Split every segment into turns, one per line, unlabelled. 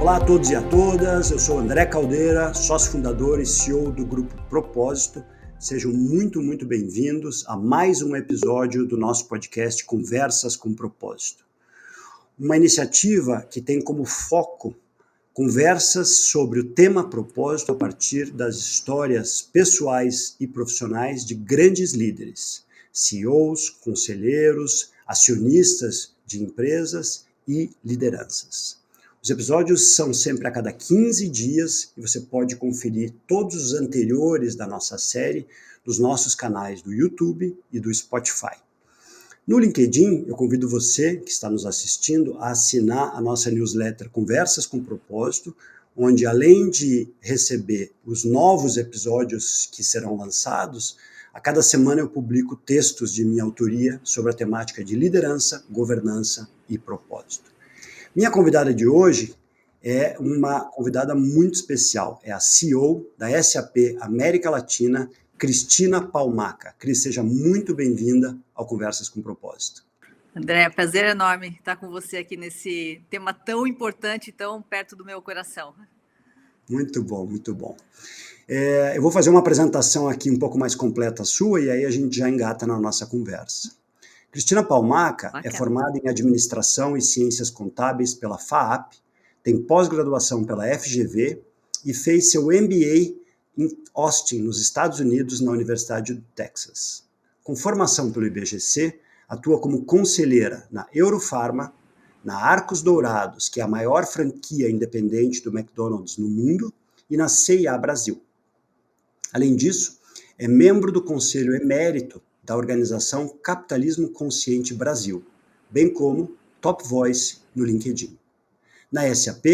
Olá a todos e a todas, eu sou André Caldeira, sócio fundador e CEO do Grupo Propósito. Sejam muito bem-vindos a mais um episódio do nosso podcast Conversas com Propósito. Uma iniciativa que tem como foco conversas sobre o tema propósito a partir das histórias pessoais e profissionais de grandes líderes, CEOs, conselheiros, acionistas de empresas e lideranças. Os episódios são sempre a cada 15 dias e você pode conferir todos os anteriores da nossa série nos nossos canais do YouTube e do Spotify. No LinkedIn, eu convido você que está nos assistindo a assinar a nossa newsletter Conversas com Propósito, onde além de receber os novos episódios que serão lançados, a cada semana eu publico textos de minha autoria sobre a temática de liderança, governança e propósito. Minha convidada de hoje é uma convidada muito especial, é a CEO da SAP América Latina, Cristina Palmaca. Cris, seja muito bem-vinda ao Conversas com Propósito.
André, prazer enorme estar com você aqui nesse tema tão importante, tão perto do meu coração.
Muito bom. Eu vou fazer uma apresentação aqui um pouco mais completa sua e aí a gente já engata na nossa conversa. Cristina Palmaca é formada em Administração e Ciências Contábeis pela FAAP, tem pós-graduação pela FGV e fez seu MBA em Austin, nos Estados Unidos, na Universidade do Texas. Com formação pelo IBGC, atua como conselheira na Eurofarma, na Arcos Dourados, que é a maior franquia independente do McDonald's no mundo, e na C&A Brasil. Além disso, é membro do Conselho Emérito da organização Capitalismo Consciente Brasil, bem como Top Voice no LinkedIn. Na SAP,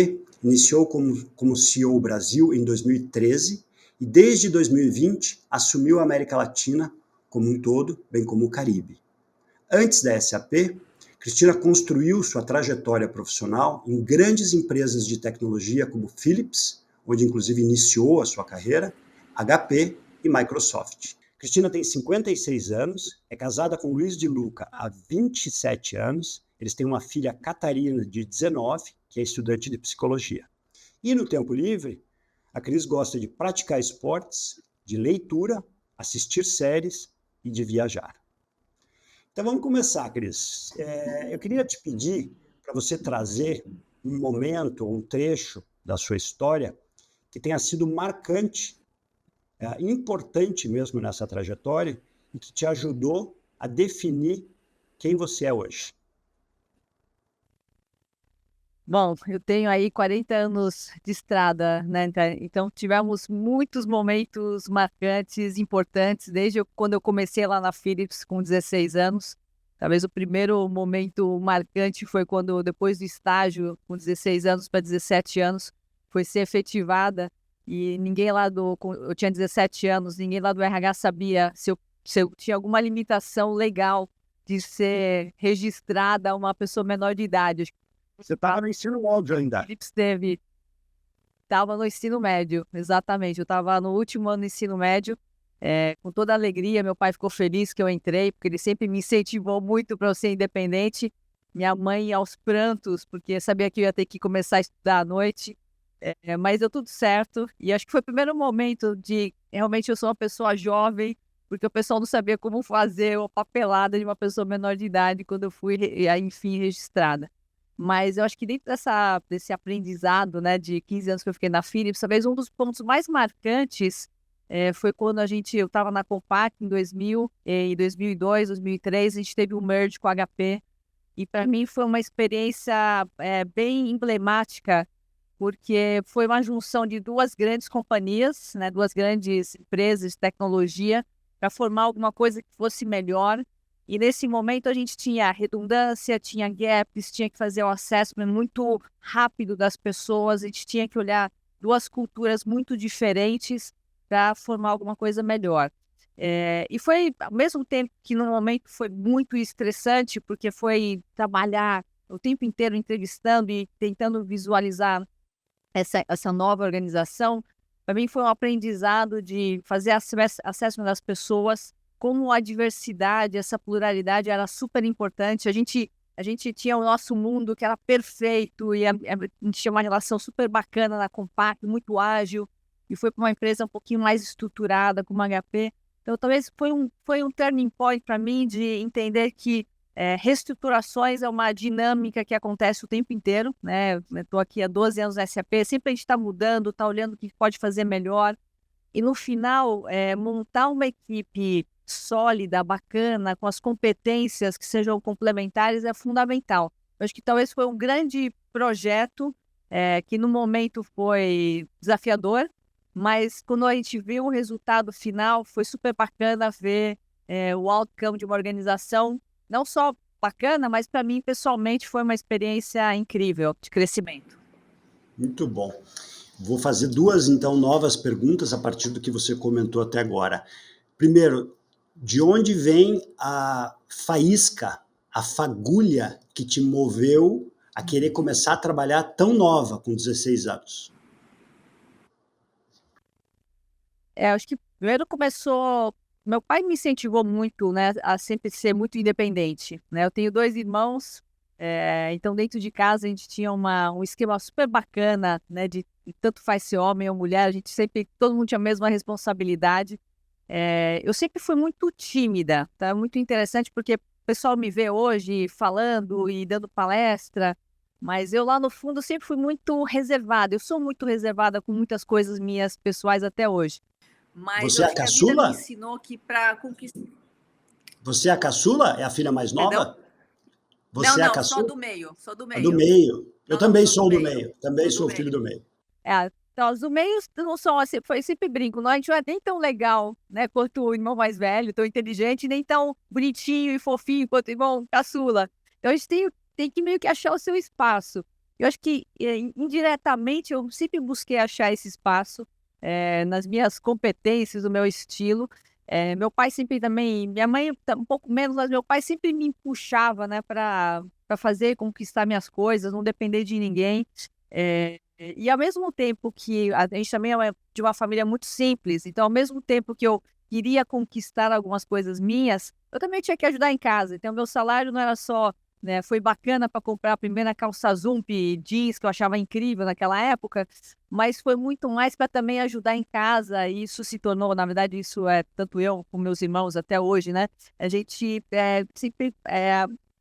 iniciou como CEO Brasil em 2013 e desde 2020 assumiu a América Latina como um todo, bem como o Caribe. Antes da SAP, Cristina construiu sua trajetória profissional em grandes empresas de tecnologia como Philips, onde inclusive iniciou a sua carreira, HP e Microsoft. Cristina tem 56 anos, é casada com Luiz de Luca há 27 anos, eles têm uma filha Catarina de 19, que é estudante de psicologia. E no tempo livre, a Cris gosta de praticar esportes, de leitura, assistir séries e de viajar. Então vamos começar, Cris. Eu queria te pedir para você trazer um momento, um trecho da sua história que tenha sido marcante, importante mesmo nessa trajetória e que te ajudou a definir quem você é hoje.
Bom, eu tenho aí 40 anos de estrada, né? Então tivemos muitos momentos marcantes, importantes, desde quando eu comecei lá na Philips com 16 anos. Talvez o primeiro momento marcante foi quando, depois do estágio, com 16 anos para 17 anos, foi ser efetivada e ninguém lá eu tinha 17 anos, ninguém lá do RH sabia se eu tinha alguma limitação legal de ser registrada uma pessoa menor de idade.
Você estava no ensino médio ainda.
Estava no ensino médio, exatamente. Eu estava no último ano do ensino médio, com toda a alegria. Meu pai ficou feliz que eu entrei, porque ele sempre me incentivou muito para eu ser independente. Minha mãe aos prantos, porque sabia que eu ia ter que começar a estudar à noite. Mas deu tudo certo. E acho que foi o primeiro momento de realmente eu sou uma pessoa jovem, porque o pessoal não sabia como fazer a papelada de uma pessoa menor de idade quando eu fui, enfim, registrada. Mas eu acho que dentro desse aprendizado, né, de 15 anos que eu fiquei na Philips, talvez um dos pontos mais marcantes foi quando eu estava na Compaq em 2000, em 2002, 2003, a gente teve um merge com a HP, e para mim foi uma experiência bem emblemática, porque foi uma junção de duas grandes companhias, né, duas grandes empresas de tecnologia, para formar alguma coisa que fosse melhor. E nesse momento a gente tinha redundância, tinha gaps, tinha que fazer o assessment muito rápido das pessoas, a gente tinha que olhar duas culturas muito diferentes para formar alguma coisa melhor. E foi, ao mesmo tempo que no momento foi muito estressante, porque foi trabalhar o tempo inteiro entrevistando e tentando visualizar essa nova organização, para mim foi um aprendizado de fazer assessment das pessoas, como a diversidade, essa pluralidade era super importante. A gente a gente tinha o nosso mundo que era perfeito e a gente tinha uma relação super bacana na Compaq, muito ágil, e foi para uma empresa um pouquinho mais estruturada, como a HP. Então, talvez foi um turning point para mim de entender que reestruturações é uma dinâmica que acontece o tempo inteiro, né? Estou aqui há 12 anos na SAP, sempre a gente está mudando, está olhando o que pode fazer melhor. E no final, montar uma equipe sólida, bacana, com as competências que sejam complementares é fundamental. Eu acho que talvez foi um grande projeto que no momento foi desafiador, mas quando a gente viu o resultado final, foi super bacana ver o outcome de uma organização, não só bacana, mas para mim, pessoalmente, foi uma experiência incrível de crescimento.
Muito bom. Vou fazer duas, então, novas perguntas a partir do que você comentou até agora. Primeiro, de onde vem a faísca, a fagulha que te moveu a querer começar a trabalhar tão nova, com 16 anos?
Acho que primeiro começou. Meu pai me incentivou muito, né, a sempre ser muito independente, né? Eu tenho 2 irmãos, então dentro de casa a gente tinha um esquema super bacana, né, de tanto faz ser homem ou mulher, a gente sempre, todo mundo tinha a mesma responsabilidade. Eu sempre fui muito tímida, tá? Muito interessante porque o pessoal me vê hoje falando e dando palestra, mas eu lá no fundo sempre fui muito reservada. Eu sou muito reservada com muitas coisas minhas pessoais até hoje. Mas
Você
eu
é a
acho que a vida me
caçula?
ensinou que para conquistar.
Você é a caçula? É a filha mais
Perdão?
nova?
Não,
Você é a
não, só
caçula?
do meio, só do
A do
meio.
meio. Eu
Não, não,
também
sou do
sou do
meio,
meio. Também
sou do
sou filho
meio.
do meio.
Então, os do meio não são assim, foi sempre brinco, não, a gente não é nem tão legal, né, quanto o irmão mais velho, tão inteligente, nem tão bonitinho e fofinho quanto o irmão caçula. Então, a gente tem que meio que achar o seu espaço. Eu acho que, indiretamente, eu sempre busquei achar esse espaço nas minhas competências, no meu estilo. Meu pai sempre também, minha mãe um pouco menos, mas meu pai sempre me puxava, né, para fazer, conquistar minhas coisas, não depender de ninguém. E ao mesmo tempo que a gente também é de uma família muito simples, então ao mesmo tempo que eu queria conquistar algumas coisas minhas, eu também tinha que ajudar em casa. Então meu salário não era só, né, foi bacana para comprar a primeira calça Zump jeans que eu achava incrível naquela época, mas foi muito mais para também ajudar em casa. E isso se tornou, na verdade, isso é tanto eu como meus irmãos até hoje, né? A gente sempre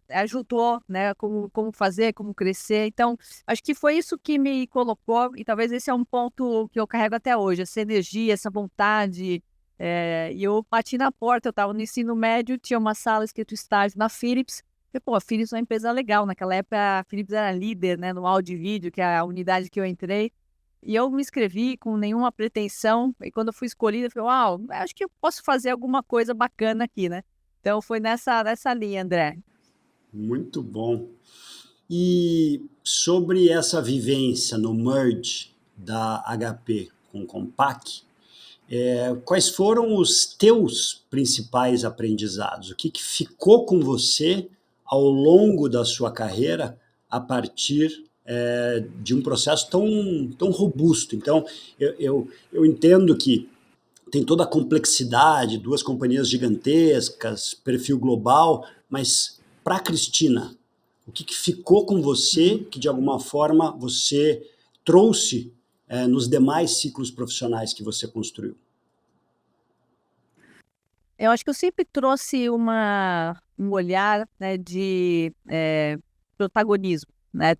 ajudou, né, como fazer, como crescer. Então, acho que foi isso que me colocou, e talvez esse é um ponto que eu carrego até hoje, essa energia, essa vontade. E eu bati na porta, eu estava no ensino médio, tinha uma sala escrito estágio na Philips. E, pô, a Philips é uma empresa legal. Naquela época, a Philips era líder, né, no áudio e vídeo, que é a unidade que eu entrei. E eu me inscrevi com nenhuma pretensão. E quando eu fui escolhida, eu falei, uau, acho que eu posso fazer alguma coisa bacana aqui, né? Então, foi nessa linha, André.
Muito bom. E sobre essa vivência no merge da HP com Compaq, quais foram os teus principais aprendizados? O que ficou com você ao longo da sua carreira a partir de um processo tão robusto? Então, eu entendo que tem toda a complexidade, duas companhias gigantescas, perfil global, mas para a Cristina, o que ficou com você que, de alguma forma, você trouxe nos demais ciclos profissionais que você construiu?
Eu acho que eu sempre trouxe um olhar, né, de protagonismo, né?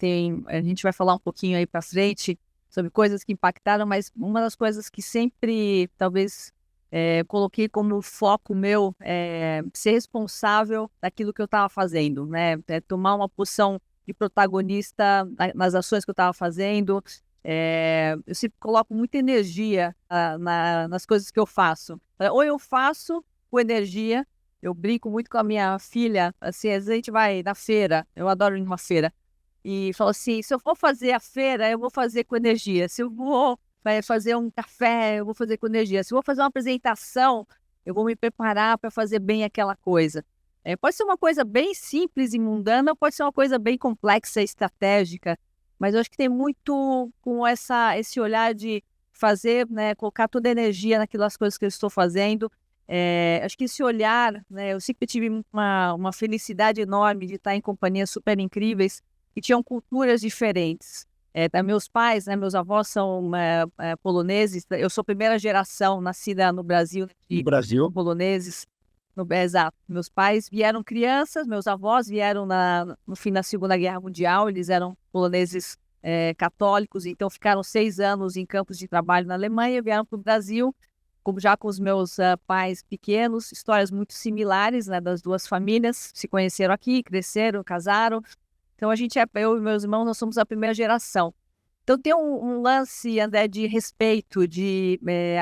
A gente vai falar um pouquinho aí para frente sobre coisas que impactaram, mas uma das coisas que sempre, talvez, coloquei como foco meu é ser responsável daquilo que eu estava fazendo, né? Tomar uma posição de protagonista nas ações que eu estava fazendo. Eu sempre coloco muita energia nas coisas que eu faço. Ou eu faço com energia. Eu brinco muito com a minha filha, assim, às vezes a gente vai na feira, eu adoro ir numa feira, e falo assim, se eu for fazer a feira, eu vou fazer com energia. Se eu vou fazer um café, eu vou fazer com energia. Se eu vou fazer uma apresentação, eu vou me preparar para fazer bem aquela coisa. Pode ser uma coisa bem simples e mundana, pode ser uma coisa bem complexa e estratégica, mas eu acho que tem muito com esse olhar de fazer, né, colocar toda a energia naquelas coisas que eu estou fazendo. Acho que esse olhar, né, eu sempre tive uma felicidade enorme de estar em companhias super incríveis que tinham culturas diferentes. Meus pais, né, meus avós são poloneses, eu sou primeira geração nascida no Brasil, né,
No
de
Brasil.
poloneses. Exato. Meus pais vieram crianças, meus avós vieram no fim da Segunda Guerra Mundial, eles eram poloneses católicos, então ficaram 6 anos em campos de trabalho na Alemanha, vieram para o Brasil, já com os meus pais pequenos, histórias muito similares, né, das duas famílias, se conheceram aqui, cresceram, casaram. Então eu e meus irmãos, nós somos a primeira geração. Então tem um lance, André, de respeito, de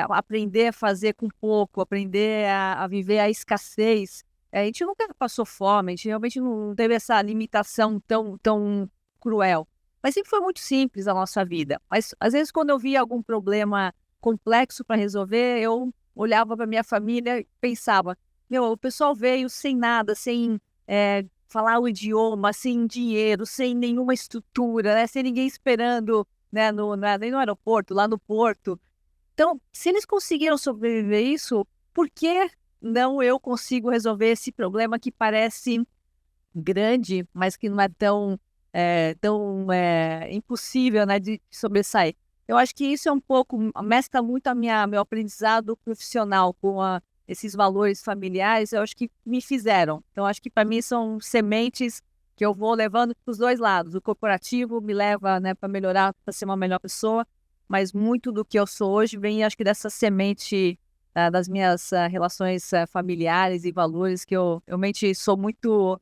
aprender a fazer com pouco, aprender a viver a escassez. A gente nunca passou fome, a gente realmente não teve essa limitação tão cruel. Mas sempre foi muito simples a nossa vida. Mas às vezes quando eu via algum problema complexo para resolver, eu olhava para minha família e pensava, o pessoal veio sem nada, sem falar o idioma, sem dinheiro, sem nenhuma estrutura, né? Sem ninguém esperando, né? Nem no aeroporto, lá no porto. Então, se eles conseguiram sobreviver isso, por que não eu consigo resolver esse problema que parece grande, mas que não é tão impossível, né, de sobressair? Eu acho que isso é um pouco, mescla muito meu aprendizado profissional com esses valores familiares, eu acho que me fizeram. Então, acho que para mim são sementes que eu vou levando para os dois lados. O corporativo me leva, né, para melhorar, para ser uma melhor pessoa, mas muito do que eu sou hoje vem, acho que, dessa semente das minhas relações familiares e valores, que eu realmente sou muito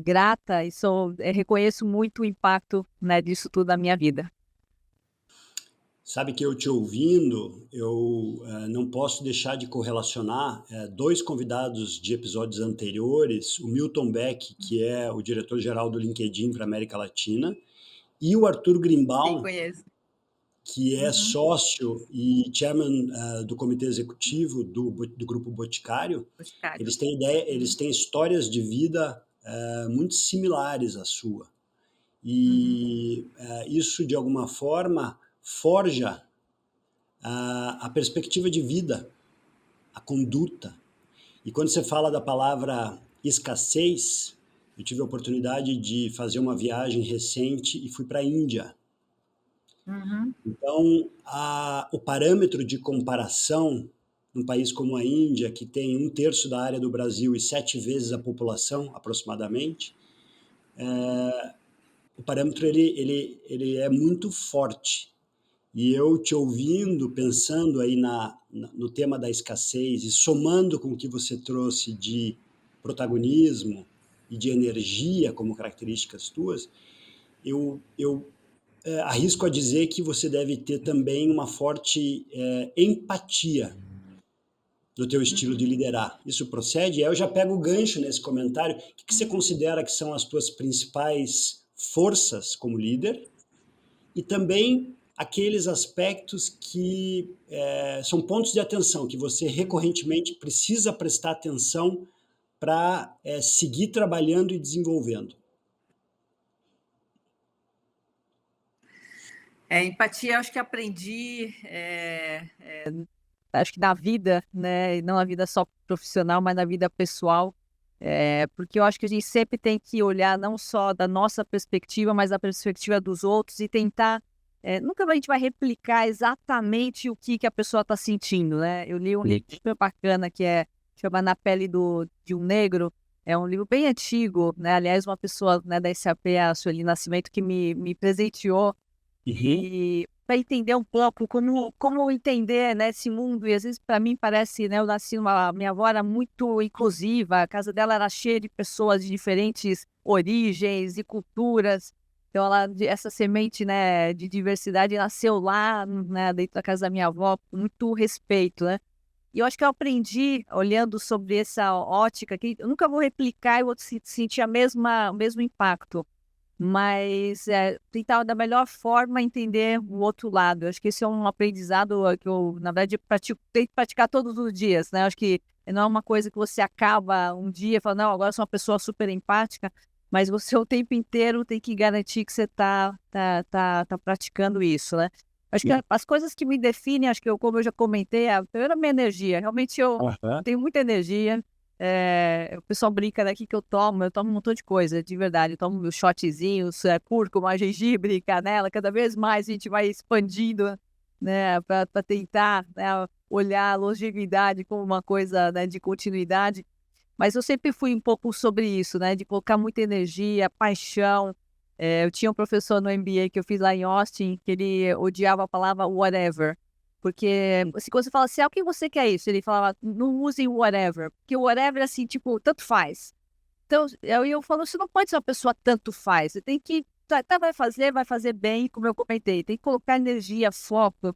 grata e reconheço muito o impacto, né, disso tudo na minha vida.
Sabe que eu te ouvindo, eu não posso deixar de correlacionar 2 convidados de episódios anteriores, o Milton Beck, que é o diretor-geral do LinkedIn para a América Latina, e o Arthur
Sim,
Greenbaum,
conheço.
que é sócio e chairman do comitê executivo do Grupo Boticário.
Boticário.
Eles têm eles têm histórias de vida muito similares à sua. E isso, de alguma forma, forja a perspectiva de vida, a conduta. E quando você fala da palavra escassez, eu tive a oportunidade de fazer uma viagem recente e fui para a Índia. Então, o parâmetro de comparação num país como a Índia, que tem 1/3 da área do Brasil e 7 vezes a população, aproximadamente, o parâmetro ele é muito forte. E eu te ouvindo, pensando aí no tema da escassez e somando com o que você trouxe de protagonismo e de energia como características tuas, eu arrisco a dizer que você deve ter também uma forte empatia no teu estilo de liderar. Isso procede? Aí eu já pego o gancho nesse comentário. O que você considera que são as tuas principais forças como líder? E também aqueles aspectos que são pontos de atenção, que você recorrentemente precisa prestar atenção para seguir trabalhando e desenvolvendo.
Empatia, acho que aprendi, acho que na vida, né, e não na vida só profissional, mas na vida pessoal, porque eu acho que a gente sempre tem que olhar não só da nossa perspectiva, mas da perspectiva dos outros e tentar, nunca a gente vai replicar exatamente o que a pessoa está sentindo, né? Eu li um livro super bacana que chama Na Pele de um Negro, é um livro bem antigo, né? Aliás, uma pessoa, né, da SAP, a Sueli Nascimento, que me presenteou. E para entender um pouco como entender, né, esse mundo. E às vezes para mim parece, né, minha avó era muito inclusiva, a casa dela era cheia de pessoas de diferentes origens e culturas. Então essa semente, né, de diversidade nasceu lá, né, dentro da casa da minha avó, com muito respeito, né? E eu acho que eu aprendi, olhando sobre essa ótica, que eu nunca vou replicar e vou sentir o mesmo impacto, mas tentar da melhor forma entender o outro lado. Eu acho que esse é um aprendizado que eu, na verdade, tenho que praticar todos os dias, né? Eu acho que não é uma coisa que você acaba um dia e fala, não, agora eu sou uma pessoa super empática, mas você o tempo inteiro tem que garantir que você tá praticando isso, né? Acho que as coisas que me definem, acho que como eu já comentei, a primeira é a minha energia. Realmente eu tenho muita energia. O pessoal brinca daqui que eu tomo um montão de coisa, de verdade. Eu tomo meus shotzinhos, cúrcuma, gengibre, canela, cada vez mais a gente vai expandindo, né, para tentar, né, olhar a longevidade como uma coisa, né, de continuidade. Mas eu sempre fui um pouco sobre isso, né, de colocar muita energia, paixão. Eu tinha um professor no MBA que eu fiz lá em Austin, que ele odiava a palavra whatever. Porque, assim, quando você fala assim, o que você quer isso? Ele falava, não use whatever. Porque whatever, assim, tipo, tanto faz. Então, eu falo, você não pode ser uma pessoa tanto faz. Você tem que, vai fazer bem, como eu comentei. Tem que colocar energia, foco.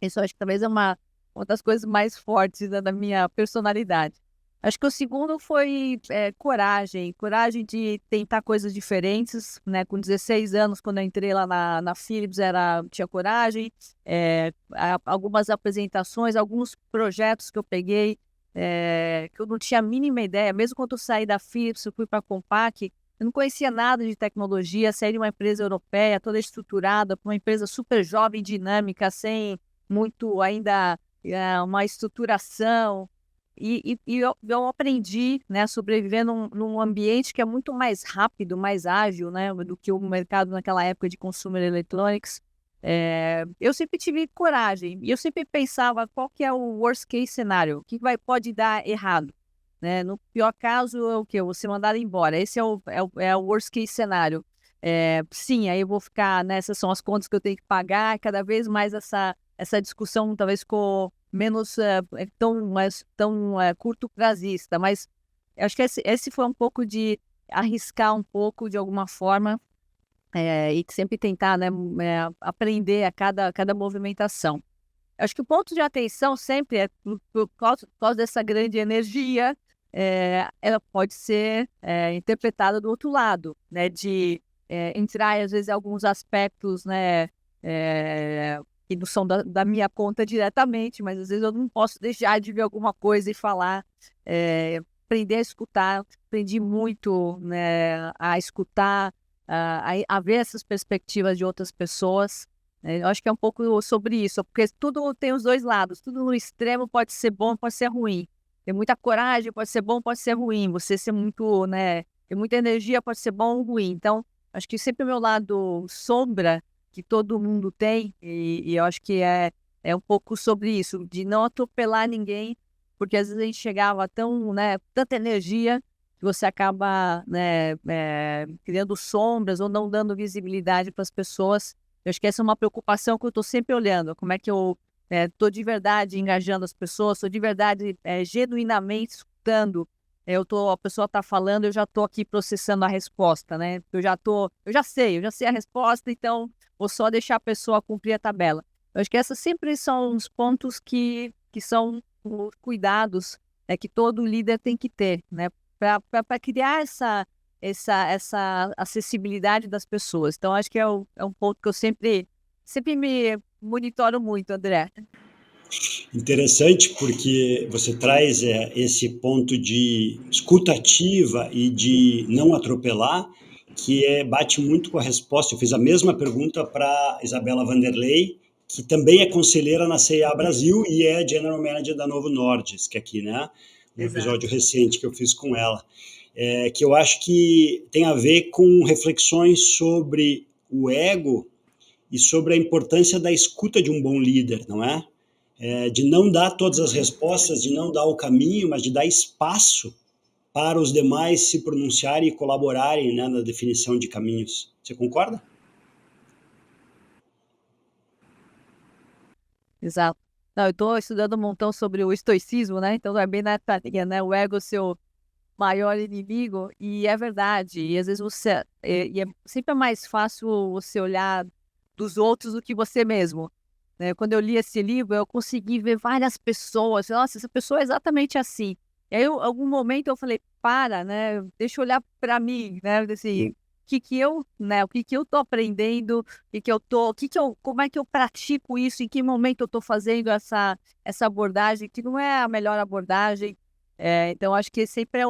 Isso eu acho que talvez é uma das coisas mais fortes, né, da minha personalidade. Acho que o segundo foi coragem. Coragem de tentar coisas diferentes, né? Com 16 anos, quando eu entrei lá na Philips, tinha coragem. Algumas apresentações, alguns projetos que eu peguei, que eu não tinha a mínima ideia. Mesmo quando eu saí da Philips, eu fui para a Compaq, eu não conhecia nada de tecnologia, saí de uma empresa europeia, toda estruturada, para uma empresa super jovem, dinâmica, sem muito ainda uma estruturação. Eu aprendi, né, a sobreviver num ambiente que é muito mais rápido, mais ágil, né, do que o mercado naquela época de consumer electronics. Eu sempre tive coragem e eu sempre pensava qual que é o worst case scenario, o que pode dar errado, né? No pior caso, é o quê? Eu vou ser mandado embora. Esse é o worst case scenario. Sim, aí eu vou ficar, né, essas são as contas que eu tenho que pagar, cada vez mais essa discussão talvez ficou menos tão curto prazista, mas eu acho que esse foi um pouco de arriscar um pouco de alguma forma, e sempre tentar, né, aprender a cada movimentação. Eu acho que o ponto de atenção sempre é por causa dessa grande energia, ela pode ser interpretada do outro lado, né, de entrar às vezes em alguns aspectos, né, que não são da minha conta diretamente, mas às vezes eu não posso deixar de ver alguma coisa e falar. Aprender a escutar, aprendi muito, né, a escutar, a ver essas perspectivas de outras pessoas. Eu acho que é um pouco sobre isso, porque tudo tem os dois lados, tudo no extremo pode ser bom, pode ser ruim. Ter muita coragem pode ser bom, pode ser ruim. Você ser muito, né, ter muita energia pode ser bom ou ruim. Então, acho que sempre o meu lado sombra, que todo mundo tem, e eu acho que é um pouco sobre isso, de não atropelar ninguém, porque às vezes a gente chegava né, tanta energia, que você acaba, né, criando sombras ou não dando visibilidade para as pessoas. Eu acho que essa é uma preocupação que eu estou sempre olhando, como é que eu estou de verdade engajando as pessoas, estou de verdade genuinamente escutando. A pessoa está falando, eu já estou aqui processando a resposta, né? Eu já sei a resposta, então vou só deixar a pessoa cumprir a tabela. Eu acho que esses sempre são os pontos que são os cuidados que todo líder tem que ter, né? Para criar essa acessibilidade das pessoas. Então, acho que é um ponto que eu sempre me monitoro muito, André.
Interessante, porque você traz esse ponto de escuta ativa e de não atropelar, que bate muito com a resposta. Eu fiz a mesma pergunta para Isabela Vanderlei, que também é conselheira na CIA Brasil e é General Manager da Novo Nordisk aqui, né? Um episódio recente que eu fiz com ela. Que eu acho que tem a ver com reflexões sobre o ego e sobre a importância da escuta de um bom líder, não é? De não dar todas as respostas, de não dar o caminho, mas de dar espaço para os demais se pronunciarem e colaborarem, né, na definição de caminhos. Você concorda?
Exato. Não, eu estou estudando um montão sobre o estoicismo, né? Então é bem na linha, né? O ego, seu maior inimigo, e é verdade. E às vezes sempre é mais fácil você olhar dos outros do que você mesmo. Né? Quando eu li esse livro, eu consegui ver várias pessoas. Nossa, essa pessoa é exatamente assim. E aí, em algum momento, eu falei, né? Deixa eu olhar para mim, né? Assim, o que que eu tô aprendendo, como é que eu pratico isso, em que momento eu tô fazendo essa abordagem, que não é a melhor abordagem. Então, acho que sempre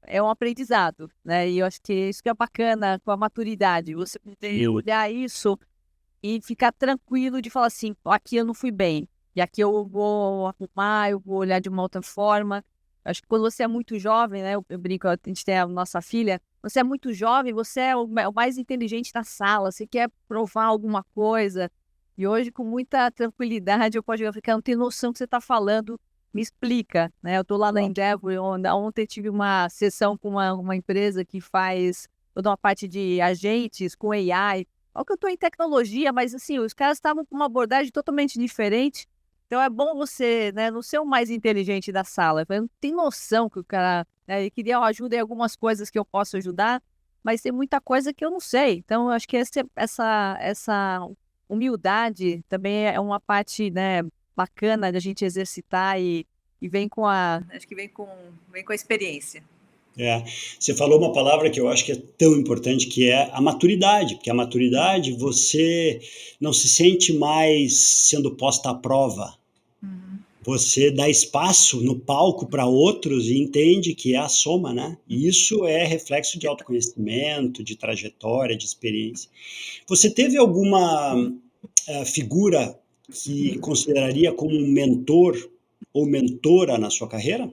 é um aprendizado, né? E eu acho que isso que é bacana com a maturidade, você poder olhar isso e ficar tranquilo de falar assim, aqui eu não fui bem, e aqui eu vou arrumar, eu vou olhar de uma outra forma. Acho que quando você é muito jovem, né, eu brinco, a gente tem a nossa filha, você é muito jovem, você é o mais inteligente da sala, você quer provar alguma coisa, e hoje com muita tranquilidade eu posso chegar e falar, "Cara, não tenho noção do que você está falando, me explica", né? Eu estou lá na Endeavor, ontem tive uma sessão com uma empresa que faz toda uma parte de agentes com AI. Olha que eu estou em tecnologia, mas assim, os caras estavam com uma abordagem totalmente diferente. Então é bom você, né, não ser o mais inteligente da sala. Eu não tenho noção que o cara, né, ele queria ajuda em algumas coisas que eu posso ajudar, mas tem muita coisa que eu não sei. Então eu acho que essa humildade também é uma parte, né, bacana da gente exercitar e vem com acho que vem com a experiência.
Você falou uma palavra que eu acho que é tão importante, que é a maturidade, porque a maturidade você não se sente mais sendo posta à prova. Você dá espaço no palco para outros e entende que é a soma, né? E isso é reflexo de autoconhecimento, de trajetória, de experiência. Você teve alguma figura que consideraria como um mentor ou mentora na sua carreira?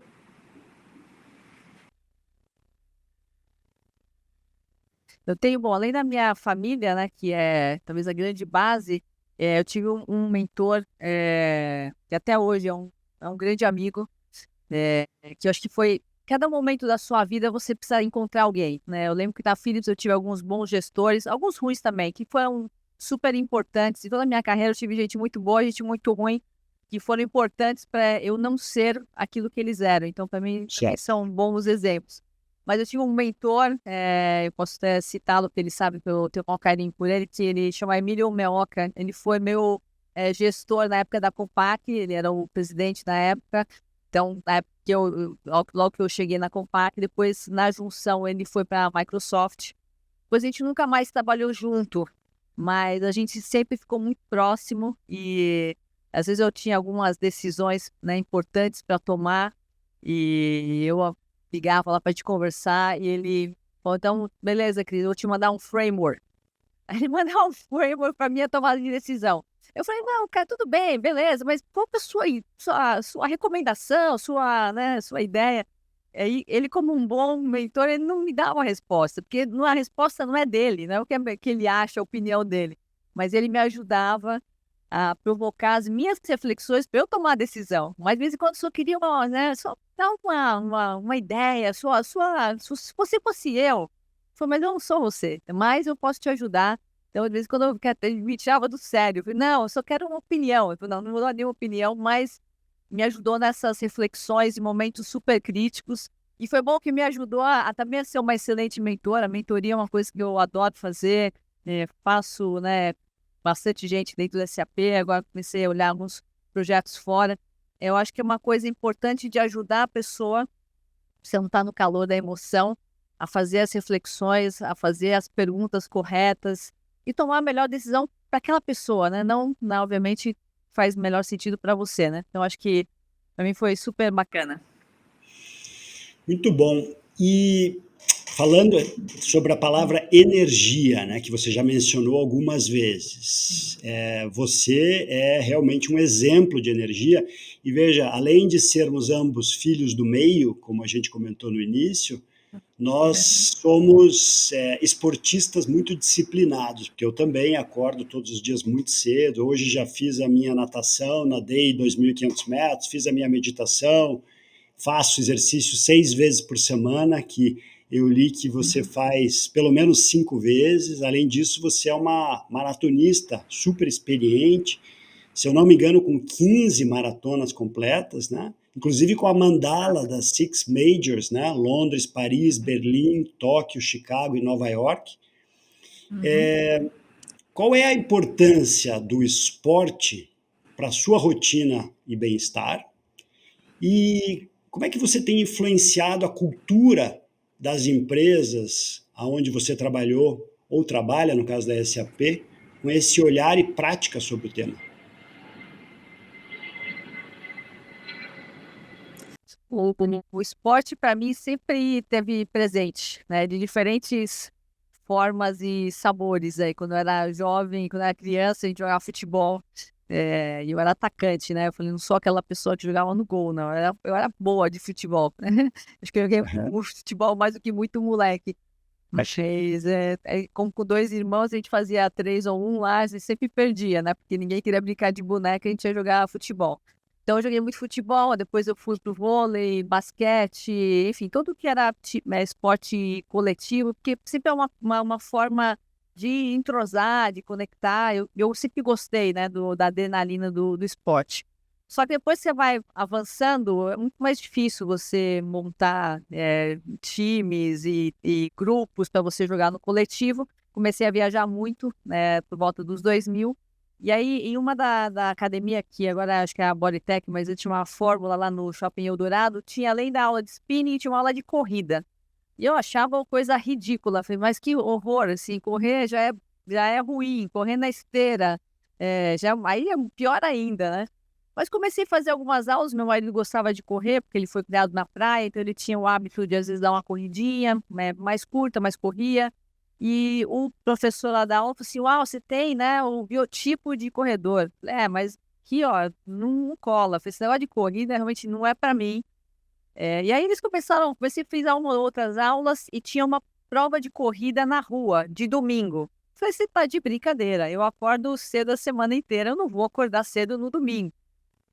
Eu tenho, bom, além da minha família, né, que é talvez a grande base, eu tive um mentor, que até hoje é um grande amigo, que eu acho que foi, cada momento da sua vida você precisa encontrar alguém, né? Eu lembro que na Philips eu tive alguns bons gestores, alguns ruins também, que foram super importantes. Em toda a minha carreira eu tive gente muito boa, gente muito ruim, que foram importantes para eu não ser aquilo que eles eram. Então, para mim, também
Certo.
são bons exemplos. Mas eu tive um mentor, eu posso até citá-lo, porque ele sabe que eu tenho um carinho por ele, que ele chama Emílio Meoca. Ele foi meu gestor na época da Compaq, ele era o presidente na época. Então, na época que logo que eu cheguei na Compaq, depois na junção ele foi para a Microsoft. Depois a gente nunca mais trabalhou junto, mas a gente sempre ficou muito próximo e às vezes eu tinha algumas decisões, né, importantes para tomar e eu ligava lá para gente conversar e ele falou, então, beleza, Cris, eu vou te mandar um framework. Aí ele mandou um framework para minha tomada de decisão. Eu falei, não, cara, tudo bem, beleza, mas qual que é a sua recomendação, né, sua ideia? Aí, ele, como um bom mentor, ele não me dá uma resposta, porque a resposta não é dele, não é o que ele acha, a opinião dele. Mas ele me ajudava a provocar as minhas reflexões para eu tomar a decisão. Mas, de vez em quando, só queria só dar uma ideia, se você fosse eu falei, mas eu não sou você, mas eu posso te ajudar. Então, de vez em quando ele me tirava do sério. Eu falei, não, eu só quero uma opinião. Eu falei, não vou dar nenhuma opinião, mas me ajudou nessas reflexões e momentos super críticos. E foi bom que me ajudou a também a ser uma excelente mentora. A mentoria é uma coisa que eu adoro fazer. Faço, né, bastante gente dentro do SAP. Agora comecei a olhar alguns projetos fora. Eu acho que é uma coisa importante de ajudar a pessoa, você não está no calor da emoção, a fazer as reflexões, a fazer as perguntas corretas e tomar a melhor decisão para aquela pessoa, né? Não, obviamente, faz melhor sentido para você, né? Então, acho que para mim foi super bacana.
Muito bom. E falando sobre a palavra energia, né, que você já mencionou algumas vezes, você é realmente um exemplo de energia. E veja, além de sermos ambos filhos do meio, como a gente comentou no início, nós somos esportistas muito disciplinados, porque eu também acordo todos os dias muito cedo. Hoje já fiz a minha natação, nadei 2.500 metros, fiz a minha meditação, faço exercício 6 vezes por semana, que eu li que você faz pelo menos 5 vezes. Além disso, você é uma maratonista super experiente, se eu não me engano, com 15 maratonas completas, né? Inclusive com a mandala das Six Majors, né? Londres, Paris, Berlim, Tóquio, Chicago e Nova York. Qual é a importância do esporte para a sua rotina e bem-estar? E como é que você tem influenciado a cultura das empresas aonde você trabalhou ou trabalha, no caso da SAP, com esse olhar e prática sobre o tema?
O esporte, para mim, sempre teve presente, né? De diferentes formas e sabores aí. Quando eu era jovem, quando eu era criança, a gente jogava futebol. E eu era atacante, né? Eu falei, não sou aquela pessoa que jogava no gol, não. Eu era boa de futebol. Acho que eu joguei futebol mais do que muito moleque. Mas como com 2 irmãos, a gente fazia 3 ou 1 lá, a gente sempre perdia, né? Porque ninguém queria brincar de boneca, a gente ia jogar futebol. Então eu joguei muito futebol, depois eu fui pro vôlei, basquete, enfim, tudo que era esporte coletivo, porque sempre é uma forma de entrosar, de conectar. Eu sempre gostei, né, da adrenalina do esporte. Só que depois você vai avançando, é muito mais difícil você montar times e grupos para você jogar no coletivo. Comecei a viajar muito, né, por volta dos 2000. E aí, em uma da academia, que agora acho que é a Bodytech, mas eu tinha uma fórmula lá no Shopping Eldorado, tinha além da aula de spinning, tinha uma aula de corrida. E eu achava uma coisa ridícula. Falei, mas que horror, assim, correr já é ruim, correr na esteira, aí é pior ainda, né? Mas comecei a fazer algumas aulas, meu marido gostava de correr, porque ele foi criado na praia, então ele tinha o hábito de, às vezes, dar uma corridinha, mais curta, mas corria. E o professor lá da aula falou assim, uau, você tem, né, o biotipo de corredor. Falei, mas aqui, ó, não cola. Falei, esse negócio de corrida realmente não é para mim. E aí eles comecei a fazer uma ou outras aulas e tinha uma prova de corrida na rua, de domingo. Falei, você tá de brincadeira, eu acordo cedo a semana inteira, eu não vou acordar cedo no domingo.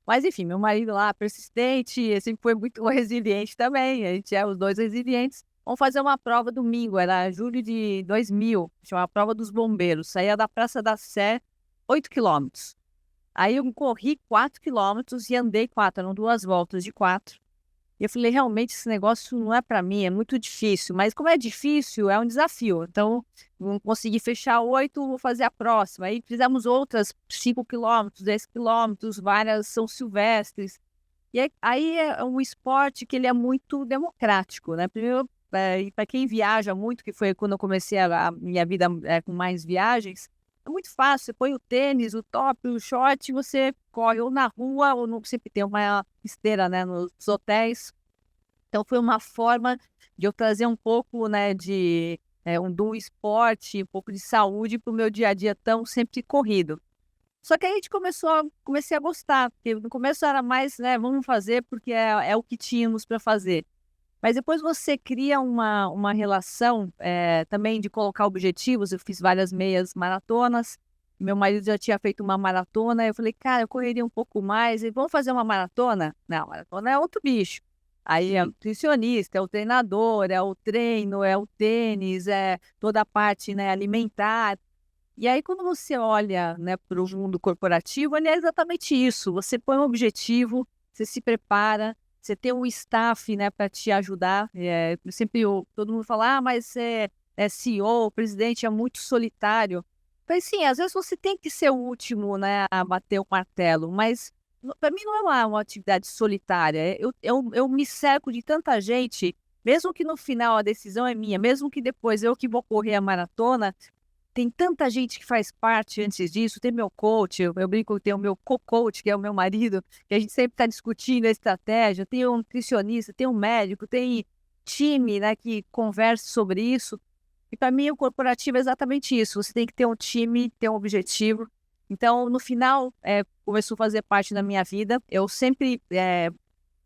Mas enfim, meu marido lá, persistente, sempre foi muito resiliente também, a gente é os dois resilientes. Vamos fazer uma prova domingo, era julho de 2000, chama a prova dos bombeiros, saía da Praça da Sé, 8 quilômetros. Aí eu corri 4 quilômetros e andei 4, eram 2 voltas de 4. E eu falei, realmente esse negócio não é para mim, é muito difícil. Mas como é difícil, é um desafio. Então, não consegui fechar 8, vou fazer a próxima. Aí fizemos outras 5 quilômetros, 10 quilômetros, várias São Silvestres. E aí é um esporte que ele é muito democrático, né? Primeiro, para quem viaja muito, que foi quando eu comecei a minha vida com mais viagens, é muito fácil, você põe o tênis, o top, o short, você corre ou na rua, ou sempre tem uma esteira, né, nos hotéis. Então foi uma forma de eu trazer um pouco, né, do esporte, um pouco de saúde para o meu dia a dia tão sempre corrido. Só que aí a gente comecei a gostar, porque no começo era mais, né, vamos fazer porque é o que tínhamos para fazer. Mas depois você cria uma relação também de colocar objetivos. Eu fiz várias meias maratonas, meu marido já tinha feito uma maratona, eu falei, cara, eu correria um pouco mais, e vamos fazer uma maratona? Não, maratona é outro bicho. Aí é o nutricionista, é o treinador, é o treino, é o tênis, é toda a parte, né, alimentar. E aí quando você olha, né, para o mundo corporativo, ele é exatamente isso, você põe um objetivo, você se prepara, você tem um staff, né, para te ajudar. Todo mundo fala, mas é CEO, o presidente é muito solitário. Mas sim, às vezes você tem que ser o último, né, a bater o martelo, mas para mim não é uma atividade solitária. Eu me cerco de tanta gente, mesmo que no final a decisão é minha, mesmo que depois eu que vou correr a maratona, tem tanta gente que faz parte antes disso. Tem meu coach, eu brinco que tem o meu co-coach, que é o meu marido, que a gente sempre está discutindo a estratégia. Tem um nutricionista, tem um médico, tem time, né, que conversa sobre isso. E para mim o corporativo é exatamente isso. Você tem que ter um time, ter um objetivo. Então, no final, começou a fazer parte da minha vida. Eu sempre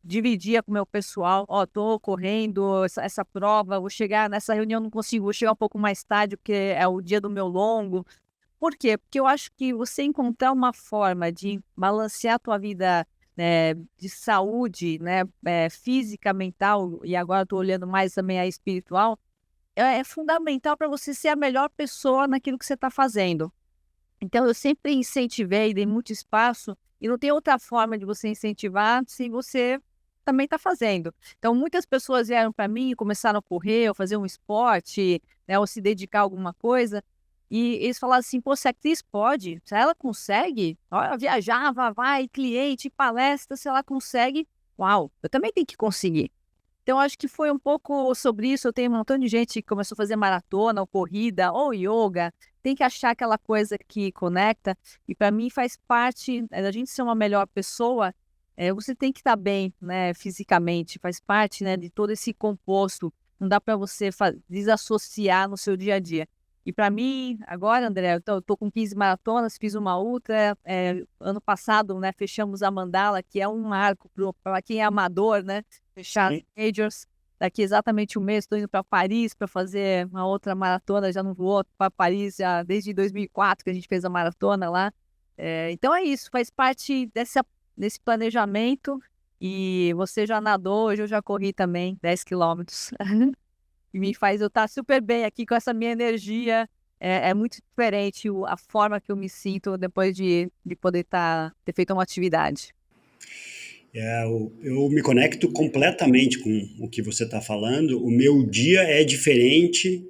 dividia com o meu pessoal, tô correndo essa prova, vou chegar nessa reunião, não consigo, vou chegar um pouco mais tarde, porque é o dia do meu longo. Por quê? Porque eu acho que você encontrar uma forma de balancear a tua vida, né, de saúde, né, física, mental, e agora estou olhando mais também a espiritual, é fundamental para você ser a melhor pessoa naquilo que você está fazendo. Então, eu sempre incentivei, dei muito espaço, e não tem outra forma de você incentivar se você também está fazendo. Então, muitas pessoas vieram para mim e começaram a correr, ou fazer um esporte, né, ou se dedicar a alguma coisa, e eles falaram assim, pô, se a atriz pode, se ela consegue, ó, ela viajava, vai, cliente, palestra, se ela consegue, uau, eu também tenho que conseguir. Então, acho que foi um pouco sobre isso. Eu tenho um montão de gente que começou a fazer maratona, ou corrida, ou yoga. Tem que achar aquela coisa que conecta. E para mim faz parte da gente ser uma melhor pessoa. Você tem que estar bem, né, fisicamente. Faz parte, né, de todo esse composto. Não dá para você desassociar no seu dia a dia. E para mim, agora, André, eu tô com 15 maratonas, fiz uma ultra. Ano passado, né, fechamos a Mandala, que é um marco para quem é amador, né? Fechar as majors. Daqui exatamente um mês, estou indo para Paris para fazer uma outra maratona. Já não vou para Paris já desde 2004 que a gente fez a maratona lá. Então é isso, faz parte desse planejamento. E você já nadou, hoje eu já corri também 10 quilômetros. E me faz eu estar super bem aqui com essa minha energia. É muito diferente a forma que eu me sinto depois de poder ter feito uma atividade.
Eu me conecto completamente com o que você está falando. O meu dia é diferente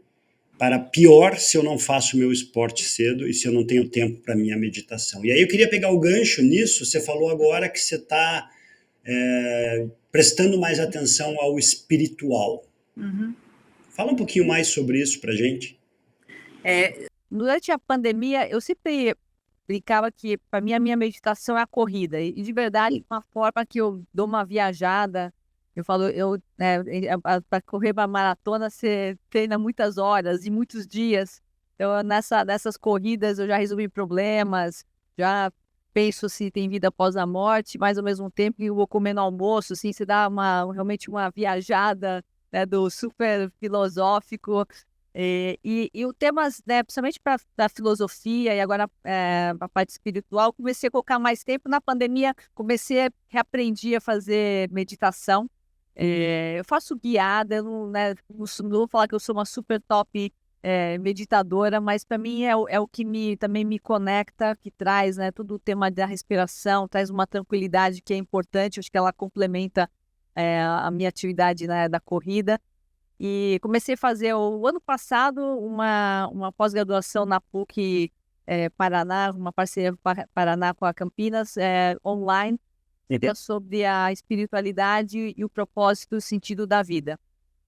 para pior se eu não faço meu esporte cedo e se eu não tenho tempo para minha meditação. E aí eu queria pegar o gancho nisso. Você falou agora que você está prestando mais atenção ao espiritual.
Uhum.
Fala um pouquinho mais sobre isso para gente.
Durante a pandemia, eu sempre brincava que, para mim, a minha meditação é a corrida. E de verdade, uma forma que eu dou uma viajada, eu falo, para correr uma maratona, você treina muitas horas e muitos dias. Então, nessas corridas, eu já resolvi problemas, já penso se tem vida após a morte, mas ao mesmo tempo eu vou comer no almoço, assim, você dá realmente uma viajada, né, do super filosófico. E o temas, né, principalmente para da filosofia e agora a parte espiritual, comecei a colocar mais tempo. Na pandemia, reaprendi a fazer meditação. Eu faço guiada, eu não, né, não vou falar que eu sou uma super top meditadora, mas para mim é o que também me conecta, que traz, né, todo o tema da respiração, traz uma tranquilidade que é importante. Acho que ela complementa a minha atividade, né, da corrida. E comecei a fazer o ano passado uma pós-graduação na PUC Paraná, uma parceria Paraná com a Campinas, online, que é sobre a espiritualidade e o propósito e o sentido da vida.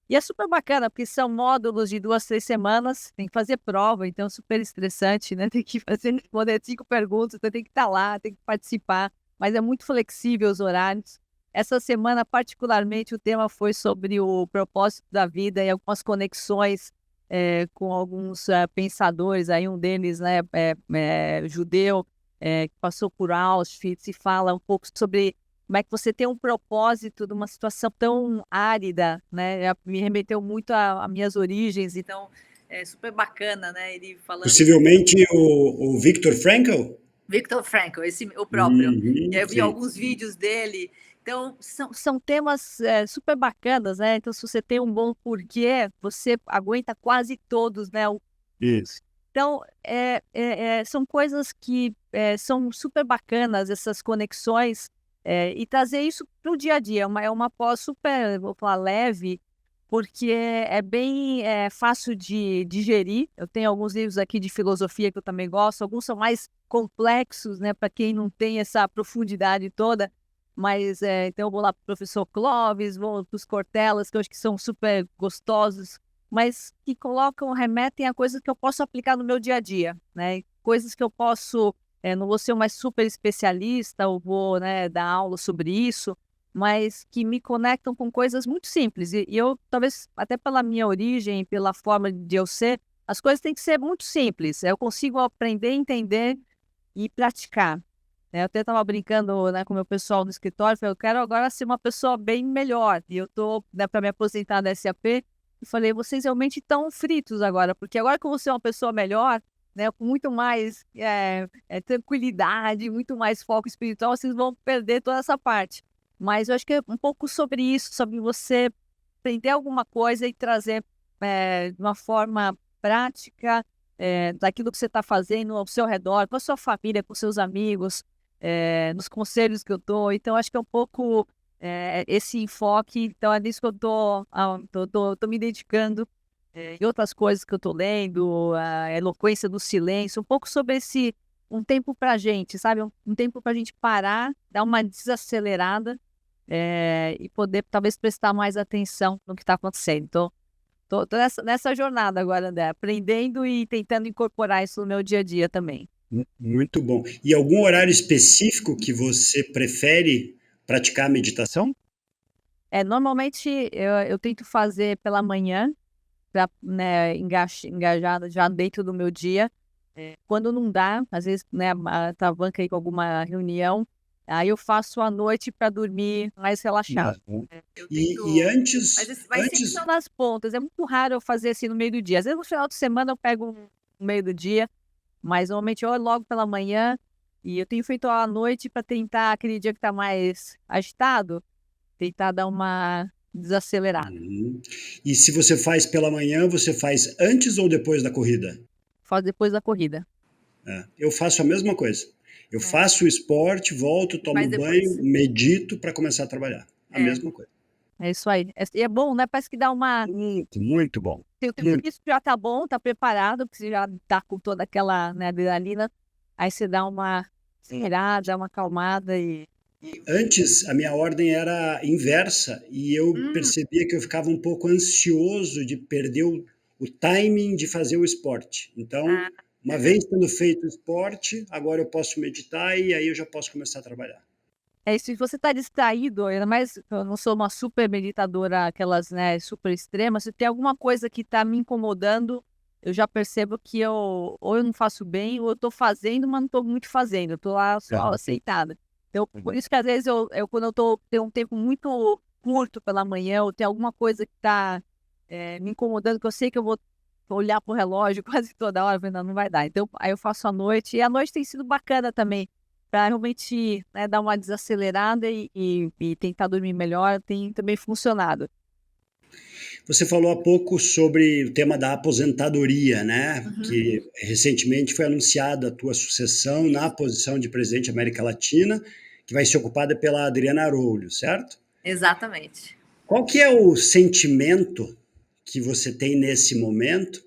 E é super bacana, porque são módulos de 2, 3 semanas, tem que fazer prova, então é super estressante, né? Tem que responder 5 perguntas, então tem que estar lá, tem que participar, mas é muito flexível os horários. Essa semana, particularmente, o tema foi sobre o propósito da vida e algumas conexões com alguns pensadores. Aí um deles, né, judeu, que passou por Auschwitz, e fala um pouco sobre como é que você tem um propósito numa situação tão árida, né? Me remeteu muito a minhas origens, então é super bacana, né? Ele falando.
Possivelmente o Viktor Frankl?
Viktor Frankl, o próprio. E aí eu vi
Sim.
alguns vídeos dele. Então, são temas super bacanas, né? Então, se você tem um bom porquê, você aguenta quase todos, né?
Isso.
Então, são coisas que são super bacanas, essas conexões, e trazer isso para o dia a dia. É uma pós super, vou falar, leve, porque é bem fácil de digerir. Eu tenho alguns livros aqui de filosofia que eu também gosto, alguns são mais complexos, né, para quem não tem essa profundidade toda, mas então eu vou lá para o professor Clóvis, vou para os Cortellas, que eu acho que são super gostosos, mas que remetem a coisas que eu posso aplicar no meu dia a dia, né, coisas que eu posso, não vou ser uma super especialista, ou vou, né, dar aula sobre isso, mas que me conectam com coisas muito simples. E eu, talvez, até pela minha origem, pela forma de eu ser, as coisas têm que ser muito simples. Eu consigo aprender, entender e praticar. Eu até estava brincando, né, com o meu pessoal no escritório, falei, eu quero agora ser uma pessoa bem melhor. E eu estou, né, para me aposentar da SAP, e falei, vocês realmente estão fritos agora, porque agora que eu vou ser uma pessoa melhor, né, com muito mais tranquilidade, muito mais foco espiritual, vocês vão perder toda essa parte. Mas eu acho que é um pouco sobre isso, sobre você aprender alguma coisa e trazer de uma forma prática daquilo que você está fazendo ao seu redor, com a sua família, com seus amigos, nos conselhos que eu dou. Então, acho que é um pouco esse enfoque. Então, é nisso que eu tô me dedicando. E outras coisas que eu estou lendo, a eloquência do silêncio, um pouco sobre um tempo para a gente, sabe? Um tempo para a gente parar, dar uma desacelerada e poder talvez prestar mais atenção no que está acontecendo. Então, tô nessa jornada agora, André, aprendendo e tentando incorporar isso no meu dia a dia também.
Muito bom. E algum horário específico que você prefere praticar a meditação?
Normalmente eu tento fazer pela manhã, para, né, engajada já dentro do meu dia. Quando não dá, às vezes, né, atavanca aí com alguma reunião, aí eu faço à noite para dormir mais relaxado. Eu
E
tento.
antes,
Mas sempre são nas pontas. É muito raro eu fazer assim no meio do dia. Às vezes no final de semana eu pego no meio do dia, mas normalmente eu logo pela manhã. E eu tenho feito à noite para tentar, aquele dia que está mais agitado, tentar dar uma desacelerada.
E se você faz pela manhã, você faz antes ou depois da corrida?
Faço depois da corrida.
Eu faço a mesma coisa. Eu
É.
faço o esporte, volto, tomo
Faz depois.
banho, medito para começar a trabalhar. A mesma coisa.
É isso aí. E é bom, né? Parece que dá uma.
Muito bom.
O teu isso já tá bom, tá preparado, porque você já tá com toda aquela, né, adrenalina. Aí você dá uma acelerada, uma acalmada e.
Antes, a minha ordem era inversa e eu percebia que eu ficava um pouco ansioso de perder o timing de fazer o esporte. Então, uma vez tendo feito o esporte, agora eu posso meditar e aí eu já posso começar a trabalhar.
É isso, se você tá distraído, ainda mais eu não sou uma super meditadora, aquelas, né, super extremas, se tem alguma coisa que tá me incomodando, eu já percebo que ou eu não faço bem, ou eu tô fazendo, mas não tô muito fazendo, eu tô lá só aceitada. Então, por isso que às vezes quando tenho um tempo muito curto pela manhã, ou tem alguma coisa que tá me incomodando, que eu sei que eu vou olhar pro relógio quase toda hora, vendo, não vai dar. Então, aí eu faço à noite, e a noite tem sido bacana também, para realmente, né, dar uma desacelerada e tentar dormir melhor, tem também funcionado.
Você falou há pouco sobre o tema da aposentadoria, né? Que recentemente foi anunciada a tua sucessão na posição de presidente da América Latina, que vai ser ocupada pela Adriana Arolho, certo?
Exatamente.
Qual que é o sentimento que você tem nesse momento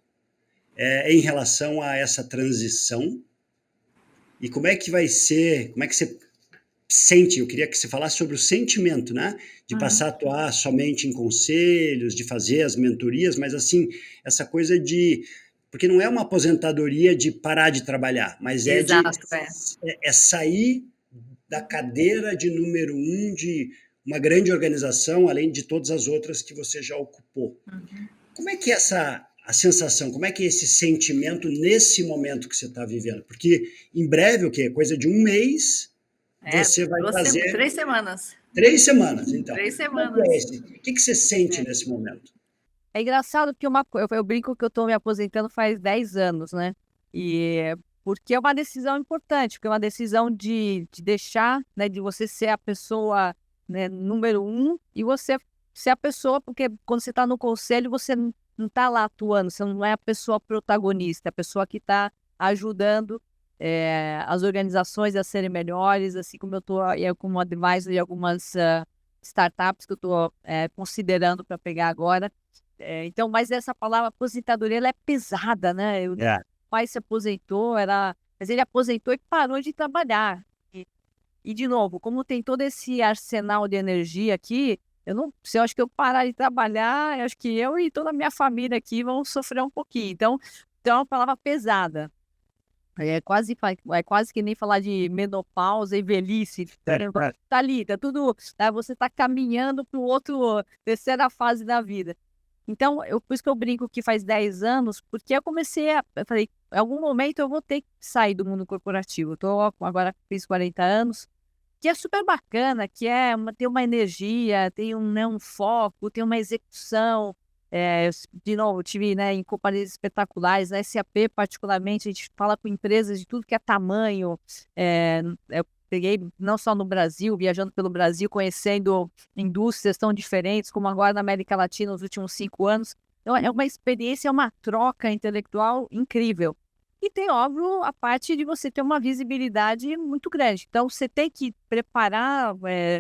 em relação a essa transição? E como é que vai ser, como é que você sente? Eu queria que você falasse sobre o sentimento, né? De passar a atuar somente em conselhos, de fazer as mentorias, mas assim, essa coisa de... Porque não é uma aposentadoria de parar de trabalhar, mas é sair da cadeira de número 1 de uma grande organização, além de todas as outras que você já ocupou. Como é que é a sensação, como é que é esse sentimento nesse momento que você está vivendo? Porque em breve, o quê? Coisa de um mês, você vai fazer...
3 semanas.
3 semanas, então.
3
Como é
semanas.
que é esse? O que você sente nesse momento?
É engraçado porque eu brinco que eu tô me aposentando faz 10 anos, né? E porque é uma decisão importante, porque é uma decisão de deixar, né, de você ser a pessoa, né, número 1, e você ser a pessoa, porque quando você está no conselho, você não está lá atuando, você não é a pessoa protagonista, é a pessoa que está ajudando as organizações a serem melhores, assim como eu estou como advisor de algumas startups que eu estou considerando para pegar agora. Então, mas essa palavra aposentadoria, ela é pesada, né? O pai se aposentou, mas ele aposentou e parou de trabalhar. E de novo, como tem todo esse arsenal de energia aqui, se eu acho que eu parar de trabalhar, eu acho que eu e toda a minha família aqui vão sofrer um pouquinho. Então é uma palavra pesada. É quase que nem falar de menopausa e velhice. Tá ali, tá tudo. Tá, você tá caminhando para o outro, terceira fase da vida. Então, por isso que eu brinco que faz 10 anos, porque eu falei, em algum momento eu vou ter que sair do mundo corporativo. Agora fiz 40 anos, que é super bacana, tem uma energia, tem né, um foco, tem uma execução. De novo, eu tive, né, em companhias espetaculares, na SAP particularmente, a gente fala com empresas de tudo que é tamanho. Eu peguei não só no Brasil, viajando pelo Brasil, conhecendo indústrias tão diferentes, como agora na América Latina nos últimos 5 anos. Então, é uma experiência, é uma troca intelectual incrível. E tem, óbvio, a parte de você ter uma visibilidade muito grande. Então, você tem que preparar,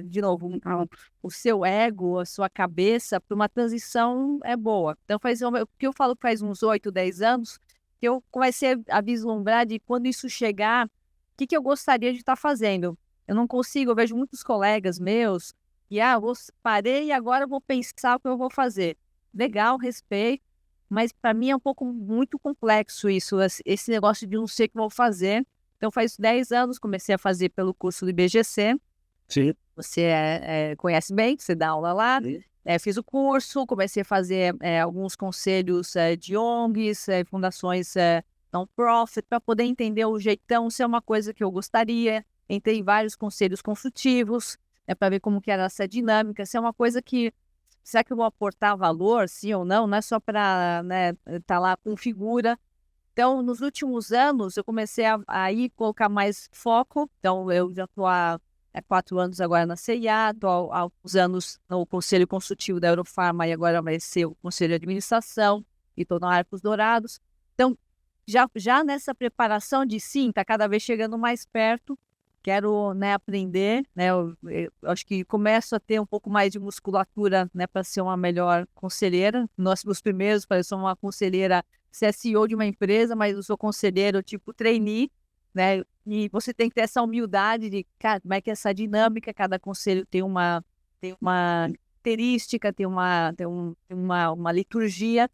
de novo, o seu ego, a sua cabeça para uma transição boa. Então, o que eu falo faz uns 8, 10 anos, que eu comecei a vislumbrar de quando isso chegar, o que eu gostaria de estar fazendo. Eu vejo muitos colegas meus, que parei e agora vou pensar o que eu vou fazer. Legal, respeito. Mas para mim é um pouco muito complexo isso, esse negócio de não sei o que vou fazer. Então faz 10 anos, comecei a fazer pelo curso do IBGC.
Sim.
Você conhece bem, você dá aula lá. fiz o curso, comecei a fazer alguns conselhos de ONGs, fundações non-profit, para poder entender o jeitão, se é uma coisa que eu gostaria. Entrei em vários conselhos consultivos, para ver como que era essa dinâmica, se é uma coisa que, será que eu vou aportar valor, sim ou não, não é só para, né, tá lá com figura. Então, nos últimos anos, eu comecei a ir colocar mais foco. Então, eu já estou há 4 anos agora na CIA, estou há alguns anos no Conselho Consultivo da Eurofarma e agora vai ser o Conselho de Administração e estou na Arcos Dourados. Então, já nessa preparação de sim, está cada vez chegando mais perto, quero, né, aprender, né, eu acho que começo a ter um pouco mais de musculatura, né, para ser uma melhor conselheira. Os primeiros, para eu ser uma conselheira, ser CEO de uma empresa, mas eu sou conselheiro tipo trainee, né, e você tem que ter essa humildade de, cara, como é que é essa dinâmica, cada conselho tem uma característica, tem uma liturgia,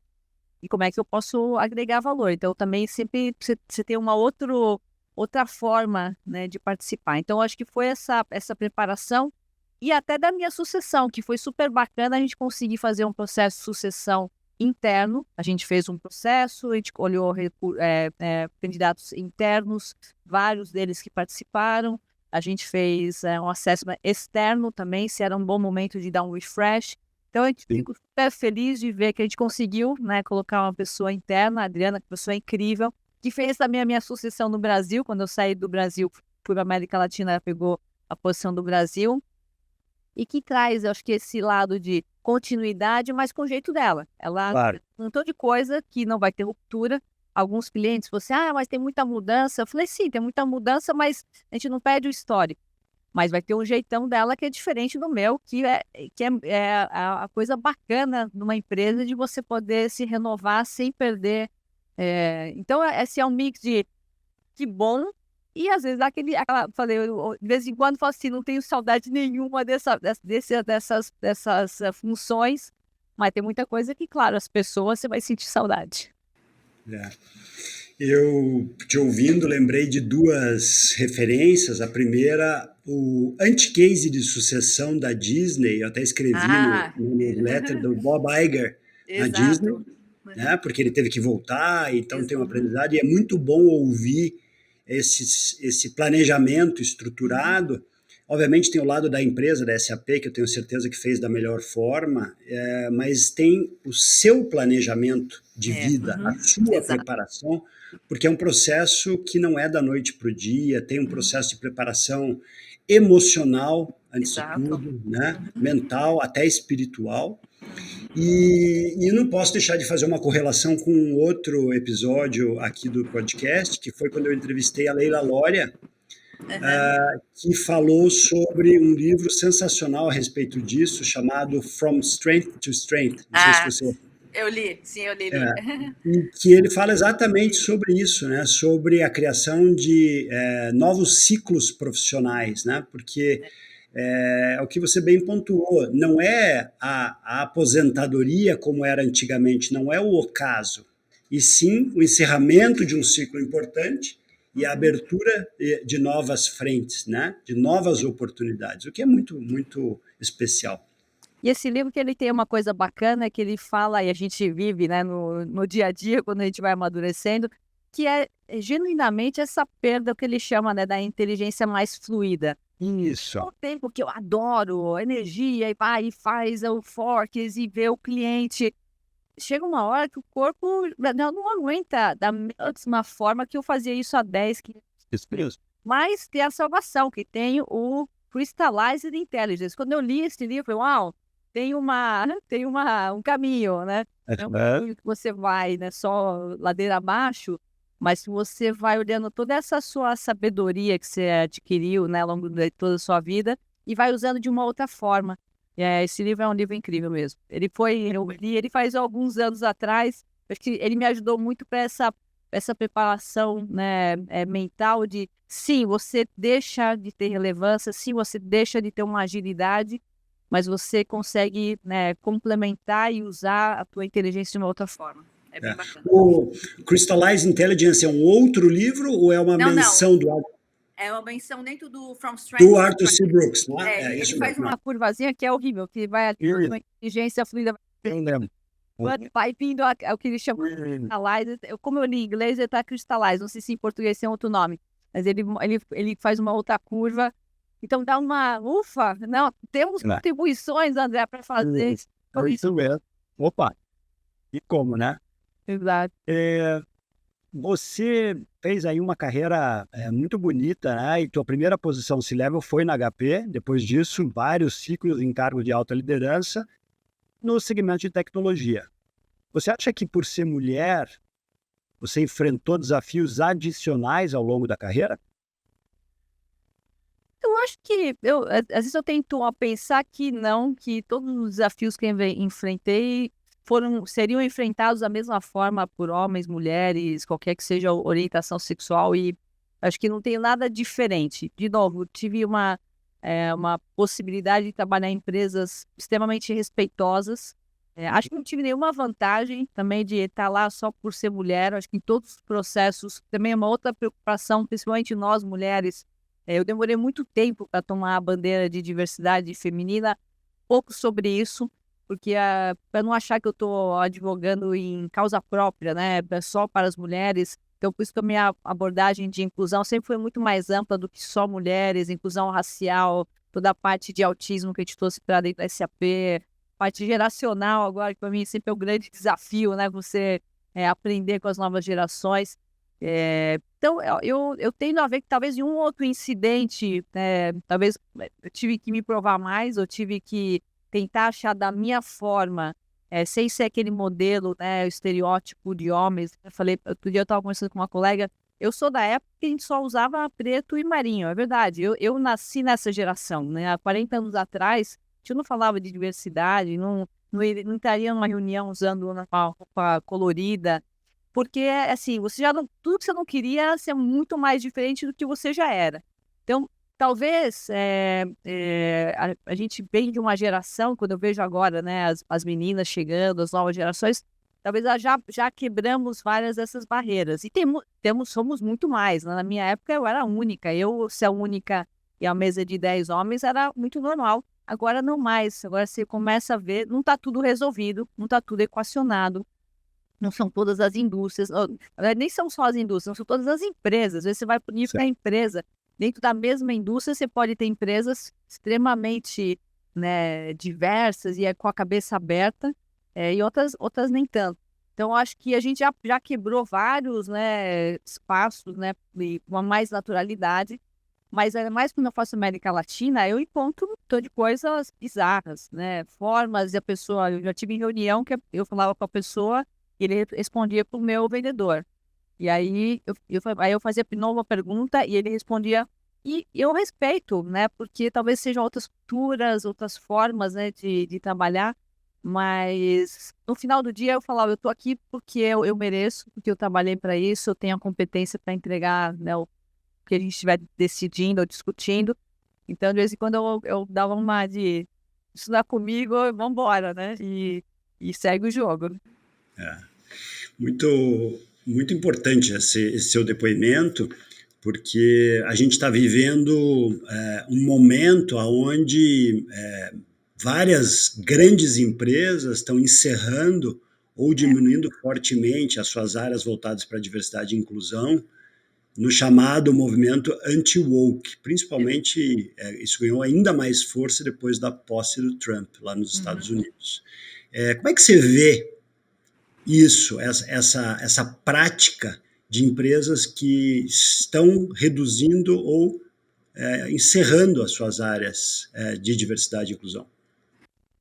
e como é que eu posso agregar valor. Então, também sempre você tem uma outra forma, né, de participar. Então, acho que foi essa preparação e até da minha sucessão, que foi super bacana a gente conseguir fazer um processo de sucessão interno. A gente fez um processo, a gente olhou candidatos internos, vários deles que participaram. A gente fez um assessment externo também, se era um bom momento de dar um refresh. Então, a gente fica super feliz de ver que a gente conseguiu, né, colocar uma pessoa interna, a Adriana, que é uma pessoa incrível, que fez também a minha sucessão no Brasil. Quando eu saí do Brasil, fui para a América Latina, ela pegou a posição do Brasil. E que traz, eu acho que esse lado de continuidade, mas com o jeito dela. Ela
Claro.
um montão de coisa que não vai ter ruptura. Alguns clientes, você, mas tem muita mudança. Eu falei, sim, tem muita mudança, mas a gente não perde o histórico. Mas vai ter um jeitão dela que é diferente do meu, que é a coisa bacana numa empresa de você poder se renovar sem perder. Então, esse é um mix de que bom, e às vezes de vez em quando falo assim, não tenho saudade nenhuma dessas funções, mas tem muita coisa que, claro, as pessoas você vai sentir saudade.
Eu, te ouvindo, lembrei de 2 referências. A primeira, o anti-case de sucessão da Disney. Eu até escrevi no newsletter do Bob Iger na Disney, né, porque ele teve que voltar, então tem um aprendizado, e é muito bom ouvir esse planejamento estruturado. Obviamente tem o lado da empresa, da SAP, que eu tenho certeza que fez da melhor forma, mas tem o seu planejamento de vida, a sua preparação, porque é um processo que não é da noite para o dia, tem um processo de preparação emocional, antes de tudo, né? Mental, até espiritual. E não posso deixar de fazer uma correlação com outro episódio aqui do podcast, que foi quando eu entrevistei a Leila Lória, que falou sobre um livro sensacional a respeito disso, chamado From Strength to Strength. Não sei se você...
Eu li, sim, eu li.
E que ele fala exatamente sobre isso, né? Sobre a criação de novos ciclos profissionais, né? Porque o que você bem pontuou, não é a aposentadoria como era antigamente, não é o ocaso, e sim o encerramento de um ciclo importante e a abertura de novas frentes, né? De novas oportunidades, o que é muito, muito especial.
E esse livro que ele tem uma coisa bacana, que ele fala, e a gente vive, né, no dia a dia, quando a gente vai amadurecendo, que é genuinamente essa perda, o que ele chama, né, da inteligência mais fluida.
Isso.
Ao tempo que eu adoro energia, e vai e faz o forecast e vê o cliente, chega uma hora que o corpo não aguenta da mesma forma que eu fazia isso há 10, 15 anos. Mas tem a salvação, que tem o Crystallized Intelligence. Quando eu li esse livro, eu falei, uau, tem um caminho, né? Não é um caminho que você vai, né, só ladeira abaixo, mas se você vai olhando toda essa sua sabedoria que você adquiriu, né, ao longo de toda a sua vida, e vai usando de uma outra forma. Esse livro é um livro incrível mesmo. Eu li ele faz alguns anos atrás, acho que ele me ajudou muito para essa preparação, né, mental de, sim, você deixa de ter relevância, sim, você deixa de ter uma agilidade, mas você consegue, né, complementar e usar a tua inteligência de uma outra forma. É bem bacana.
O Crystallized Intelligence é um outro livro ou é uma menção do...
É uma menção dentro do From Strength
Do
to
Arthur C.
Strength.
Brooks, não é?
Ele
Isso
faz
mesmo.
uma curvazinha que é horrível, que vai uma inteligência fluida, vai vindo o que ele chama de crystallize. Como eu li em inglês, ele está crystallize, não sei se em português tem outro nome, mas ele faz uma outra curva, então dá uma ufa, não, temos contribuições, André, para fazer.
Isso mesmo. Opa, e como, né?
Exato.
Você fez aí uma carreira muito bonita, né? E tua primeira posição C-Level foi na HP. Depois disso, vários ciclos em cargos de alta liderança no segmento de tecnologia. Você acha que por ser mulher, você enfrentou desafios adicionais ao longo da carreira?
Eu acho que, às vezes eu tento pensar que não, que todos os desafios que eu enfrentei seriam enfrentados da mesma forma por homens, mulheres, qualquer que seja a orientação sexual, e acho que não tem nada diferente. De novo, tive uma possibilidade de trabalhar em empresas extremamente respeitosas. Acho que não tive nenhuma vantagem também de estar lá só por ser mulher. Acho que em todos os processos também é uma outra preocupação, principalmente nós mulheres. Eu demorei muito tempo para tomar a bandeira de diversidade feminina, pouco sobre isso, porque para não achar que eu estou advogando em causa própria, né, só para as mulheres. Então, por isso que a minha abordagem de inclusão sempre foi muito mais ampla do que só mulheres, inclusão racial, toda a parte de autismo que a gente trouxe para dentro da SAP, parte geracional agora, que para mim sempre é o grande desafio, né, você aprender com as novas gerações. Então, eu tendo a ver que talvez em um outro incidente, talvez eu tive que me provar mais, eu tive que tentar achar da minha forma, sem ser aquele modelo, né, o estereótipo de homens. Eu falei, outro dia eu estava conversando com uma colega, eu sou da época que a gente só usava preto e marinho, é verdade. Eu nasci nessa geração, né? Há 40 anos atrás, a gente não falava de diversidade, não estaria numa reunião usando uma roupa colorida, porque, assim, tudo que você não queria ser muito mais diferente do que você já era. Então, talvez a gente vem de uma geração, quando eu vejo agora, né, as meninas chegando, as novas gerações, talvez já quebramos várias dessas barreiras. E somos muito mais, né? Na minha época eu era a única, ser a única e a mesa de 10 homens era muito normal. Agora não mais, agora você começa a ver, não está tudo resolvido, não está tudo equacionado. Não são todas as indústrias, nem são só as indústrias, são todas as empresas. Às vezes você vai para o nível da empresa, dentro da mesma indústria você pode ter empresas extremamente, né, diversas e com a cabeça aberta, e outras nem tanto. Então, eu acho que a gente já quebrou vários, né, espaços, né, com uma mais naturalidade, mas ainda mais quando eu faço América Latina, eu encontro um montão de coisas bizarras, né, formas, e eu já tive em reunião que eu falava com a pessoa, e ele respondia para o meu vendedor. E aí eu fazia de novo uma pergunta e ele respondia. E eu respeito, né? Porque talvez sejam outras culturas, outras formas, né, de trabalhar. Mas no final do dia eu falava, eu estou aqui porque eu mereço, porque eu trabalhei para isso, eu tenho a competência para entregar, né, o que a gente estiver decidindo ou discutindo. Então, de vez em quando eu dava uma de estudar comigo, vamos embora, né? E segue o jogo.
Muito, muito importante esse seu depoimento, porque a gente está vivendo um momento onde várias grandes empresas estão encerrando ou diminuindo fortemente as suas áreas voltadas para a diversidade e inclusão, no chamado movimento anti-woke. Principalmente, isso ganhou ainda mais força depois da posse do Trump, lá nos Estados Unidos. Como é que você vê isso, essa prática de empresas que estão reduzindo ou encerrando as suas áreas de diversidade e inclusão?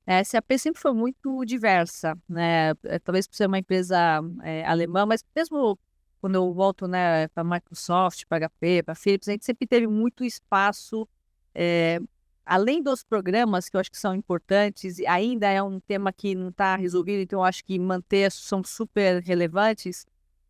A SAP sempre foi muito diversa, né? Talvez por ser uma empresa alemã, mas mesmo quando eu volto, né, para a Microsoft, para a HP, para a Philips, a gente sempre teve muito espaço, além dos programas que eu acho que são importantes, e ainda é um tema que não está resolvido, então eu acho que manter são super relevantes,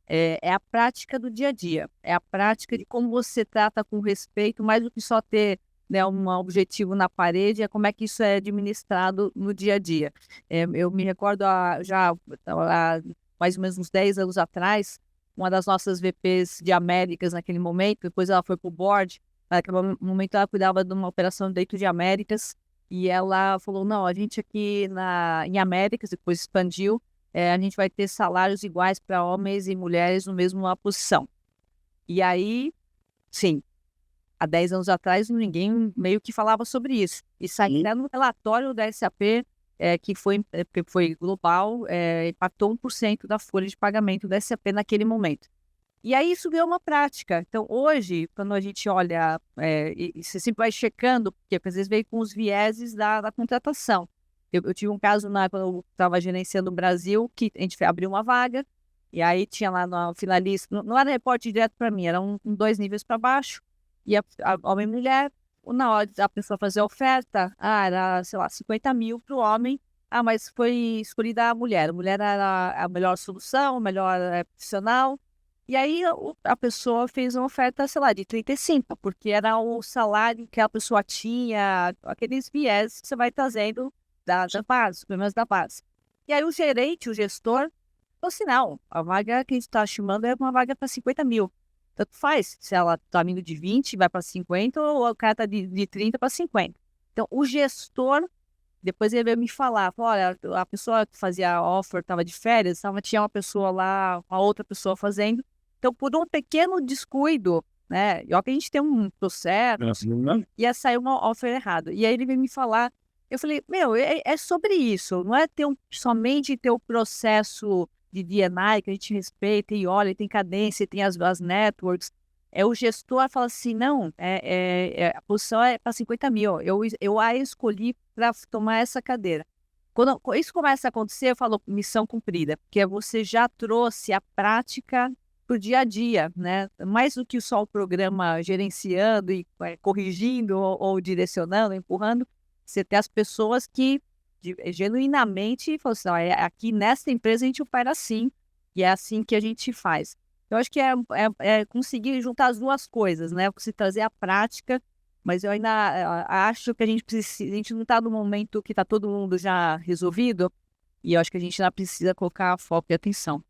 é a prática do dia a dia, é a prática de como você trata com respeito, mais do que só ter, né, um objetivo na parede, é como é que isso é administrado no dia a dia. Eu me recordo já há mais ou menos uns 10 anos atrás, uma das nossas VPs de Américas naquele momento, depois ela foi para o board, Naquele momento ela cuidava de uma operação dentro de Américas, e ela falou, não, a gente aqui em Américas, depois expandiu, a gente vai ter salários iguais para homens e mulheres no mesma posição. E aí, sim, há 10 anos atrás, ninguém meio que falava sobre isso. E saiu no relatório da SAP, que foi global, impactou 1% da folha de pagamento da SAP naquele momento. E aí isso virou uma prática. Então, hoje, quando a gente olha, e você sempre vai checando, porque às vezes veio com os vieses da contratação. Eu tive um caso quando eu estava gerenciando o Brasil, que a gente abriu uma vaga, e aí tinha lá no finalista, não era reporte direto para mim, era 2 níveis para baixo, e a homem e mulher, na hora da pessoa fazer a oferta, era, sei lá, 50 mil para o homem, mas foi escolhida a mulher era a melhor solução, a melhor profissional. E aí a pessoa fez uma oferta, sei lá, de 35, porque era o salário que a pessoa tinha, aqueles viés que você vai trazendo da base, os problemas da base. E aí o gerente, o gestor, falou assim, não, a vaga que a gente está chamando é uma vaga para 50 mil. Tanto faz, se ela está vindo de 20, vai para 50, ou o cara está de 30 para 50. Então, o gestor, depois ele veio me falar, olha, a pessoa que fazia a offer estava de férias, tinha uma pessoa lá, uma outra pessoa fazendo. Então, por um pequeno descuido, né? E ó que a gente tem um processo, ia sair uma offer errada. E aí ele veio me falar, eu falei, é sobre isso, não é somente ter o processo de D&I que a gente respeita e olha, tem cadência, tem as networks. O gestor fala assim, não, a posição é para 50 mil, eu a escolhi para tomar essa cadeira. Quando isso começa a acontecer, eu falo, missão cumprida, porque você já trouxe a prática para o dia a dia, né? Mais do que só o programa gerenciando e corrigindo ou direcionando, empurrando, você tem as pessoas que genuinamente falam assim, aqui nessa empresa a gente opera assim, e é assim que a gente faz. Eu acho que é conseguir juntar as duas coisas, né? Você trazer a prática, mas eu ainda acho que a gente não está no momento que está todo mundo já resolvido, e eu acho que a gente ainda precisa colocar foco e atenção.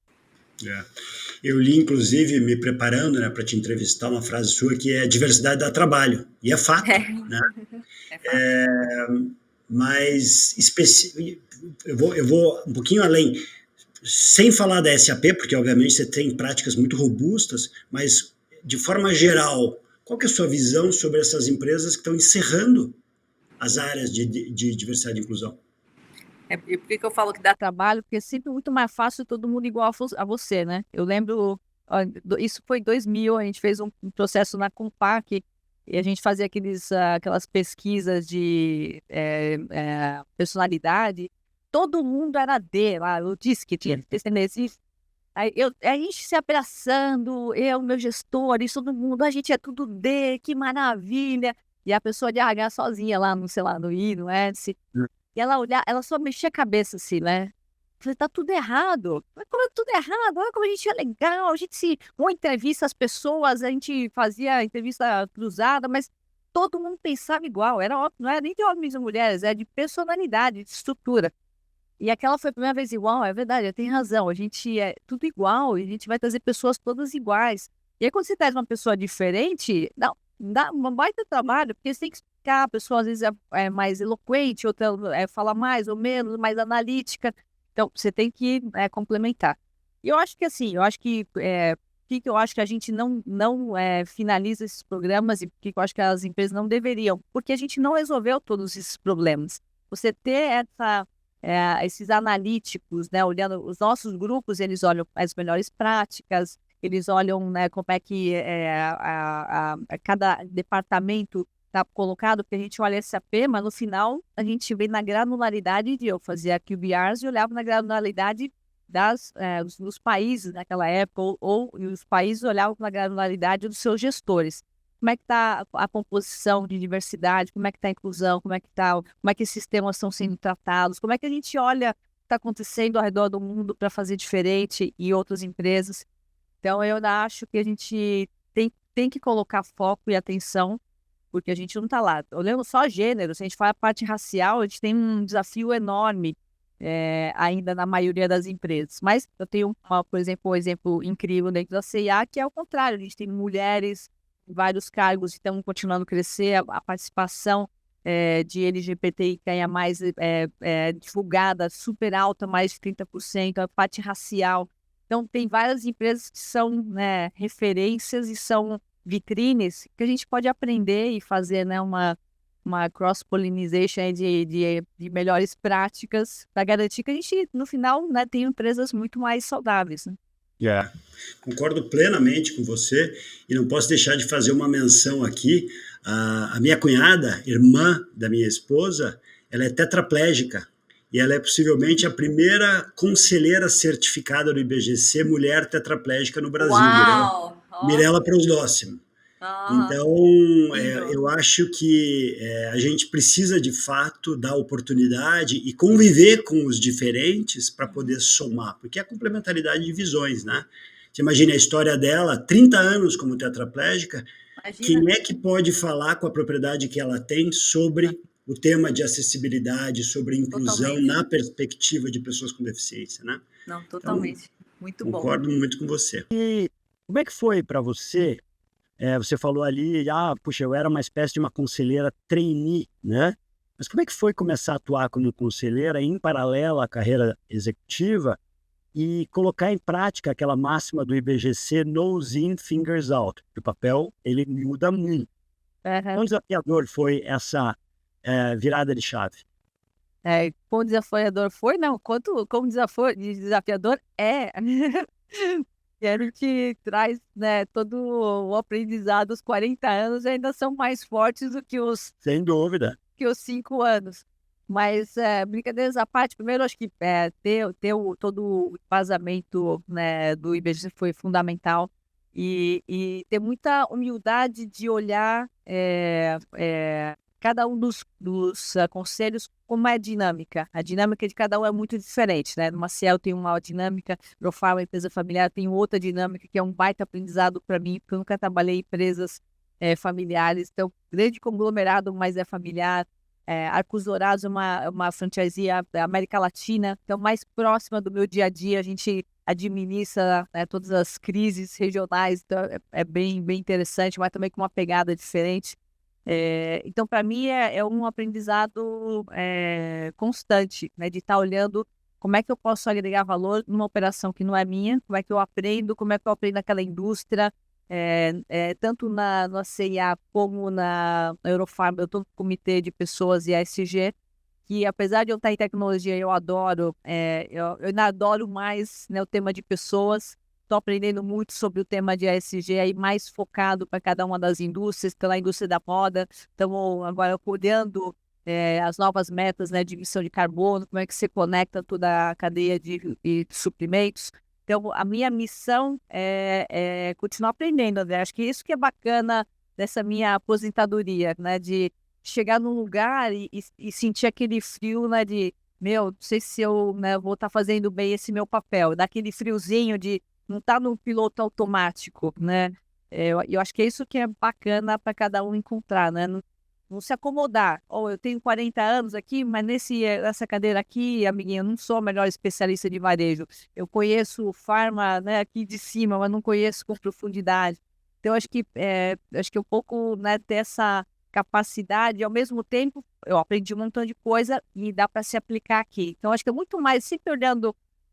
Eu li, inclusive, me preparando, né, para te entrevistar, uma frase sua que é diversidade dá trabalho, e é fato, né? Mas eu vou um pouquinho além, sem falar da SAP, porque obviamente você tem práticas muito robustas, mas de forma geral, qual que é a sua visão sobre essas empresas que estão encerrando as áreas de diversidade e inclusão?
E por que eu falo que dá trabalho? Porque é sempre muito mais fácil todo mundo igual a você, né? Eu lembro, isso foi em 2000, a gente fez um processo na Compaq, e a gente fazia aquelas pesquisas de personalidade. Todo mundo era D lá, eu disse que tinha tendência. Aí a gente se abraçando, meu gestor, e todo mundo, a gente é tudo D, que maravilha. E a pessoa de RH sozinha lá, sei lá, no I, no S. E ela só mexia a cabeça assim, né? Eu falei, tá tudo errado. Mas como é tudo errado? Olha como a gente é legal, uma entrevista as pessoas, a gente fazia entrevista cruzada, mas todo mundo pensava igual. Era óbvio, não era nem de homens e mulheres, era de personalidade, de estrutura. E aquela foi a primeira vez igual, é verdade, tem razão. A gente é tudo igual, e a gente vai trazer pessoas todas iguais. E aí, quando você traz uma pessoa diferente, dá um baita trabalho, porque você tem que explicar, a pessoa às vezes é mais eloquente, outra fala mais ou menos, mais analítica. Então, você tem que complementar. E eu acho que assim, eu acho que eu acho que a gente não finaliza esses programas e por que eu acho que as empresas não deveriam? Porque a gente não resolveu todos esses problemas. Você ter esses analíticos, né, olhando os nossos grupos, eles olham as melhores práticas, eles olham, né, como é que cada departamento está colocado, porque a gente olha SAP, mas no final a gente vê na granularidade eu fazia QBRs e olhava na granularidade dos países naquela época, ou os países olhavam na granularidade dos seus gestores. Como é que está a composição de diversidade, como é que está a inclusão, como é que esses temas estão sendo tratados, como é que a gente olha o que está acontecendo ao redor do mundo para fazer diferente em outras empresas. Então, eu acho que a gente tem que colocar foco e atenção, porque a gente não está lá. Olhando só gênero, se a gente fala a parte racial, a gente tem um desafio enorme ainda na maioria das empresas. Mas eu tenho, por exemplo, um exemplo incrível dentro da C&A, que é o contrário. A gente tem mulheres vários cargos, estamos continuando a crescer, a participação de LGBTQIA+, divulgada, super alta, mais de 30%, a parte racial. Então, tem várias empresas que são, né, referências e são vitrines que a gente pode aprender e fazer, né, uma cross-pollinization aí de melhores práticas para garantir que a gente, no final, né, tenha empresas muito mais saudáveis, né?
Yeah. Concordo plenamente com você e não posso deixar de fazer uma menção aqui. A minha cunhada, irmã da minha esposa, ela é tetraplégica e ela é possivelmente a primeira conselheira certificada do IBGC mulher tetraplégica no Brasil.
Uau!
Mirela Prosdóximo. Então,
Lindo.
eu acho que a gente precisa, de fato, dar oportunidade e conviver com os diferentes para poder somar, porque é a complementaridade de visões, né? Você imagina a história dela, 30 anos como tetraplégica,
Imagina.
quem é que pode falar com a propriedade que ela tem sobre o tema de acessibilidade, sobre inclusão
Totalmente.
na perspectiva de pessoas com deficiência, né?
Não, totalmente.
Então,
Muito bom.
concordo muito com você.
E como é que foi para você? Você falou ali, puxa, eu era uma espécie de uma conselheira trainee, né? Mas como é que foi começar a atuar como conselheira em paralelo à carreira executiva e colocar em prática aquela máxima do IBGC, nose in, fingers out? O papel, ele muda muito. Quão desafiador foi essa virada de chave?
Quão desafiador foi? Não, como desafiador é. E a gente traz, né, todo o aprendizado, os 40 anos ainda são mais fortes do que os
Sem dúvida.
5 anos. Mas, brincadeiras à parte, primeiro acho que ter todo o embasamento, né, do IBGC foi fundamental e ter muita humildade de olhar cada um dos conselhos, como é a dinâmica. A dinâmica de cada um é muito diferente, né? No Maciel tem uma dinâmica, no Profile, uma empresa familiar, tem outra dinâmica, que é um baita aprendizado para mim, porque eu nunca trabalhei em empresas familiares. Então, grande conglomerado, mas é familiar. Arcos Dourados é uma franquia da América Latina, então mais próxima do meu dia a dia, a gente administra, né, todas as crises regionais, então é bem, bem interessante, mas também com uma pegada diferente. Então, para mim, é um aprendizado constante, né, de estar olhando como é que eu posso agregar valor numa operação que não é minha, como é que eu aprendo naquela indústria, tanto na CIA como na Eurofarma. Eu estou no comitê de pessoas e ESG, que apesar de eu estar em tecnologia, eu adoro, eu ainda adoro mais, né, o tema de pessoas. Estou aprendendo muito sobre o tema de ESG, aí mais focado para cada uma das indústrias, pela indústria da moda. Estamos agora olhando as novas metas, né, de emissão de carbono, como é que se conecta toda a cadeia de suprimentos. Então, a minha missão é continuar aprendendo, André. Acho que isso que é bacana dessa minha aposentadoria, né, de chegar num lugar e sentir aquele frio, né, de, não sei se eu, né, vou estar fazendo bem esse meu papel, daquele friozinho de não estar no piloto automático, né? Eu acho que é isso que é bacana para cada um encontrar, né? Não se acomodar. Eu tenho 40 anos aqui, mas nessa cadeira aqui, amiguinha, eu não sou a melhor especialista de varejo. Eu conheço farma, né, aqui de cima, mas não conheço com profundidade. Então, acho que um pouco, né, ter essa capacidade, e ao mesmo tempo, eu aprendi um montão de coisa e dá para se aplicar aqui. Então, acho que é muito mais sempre olhando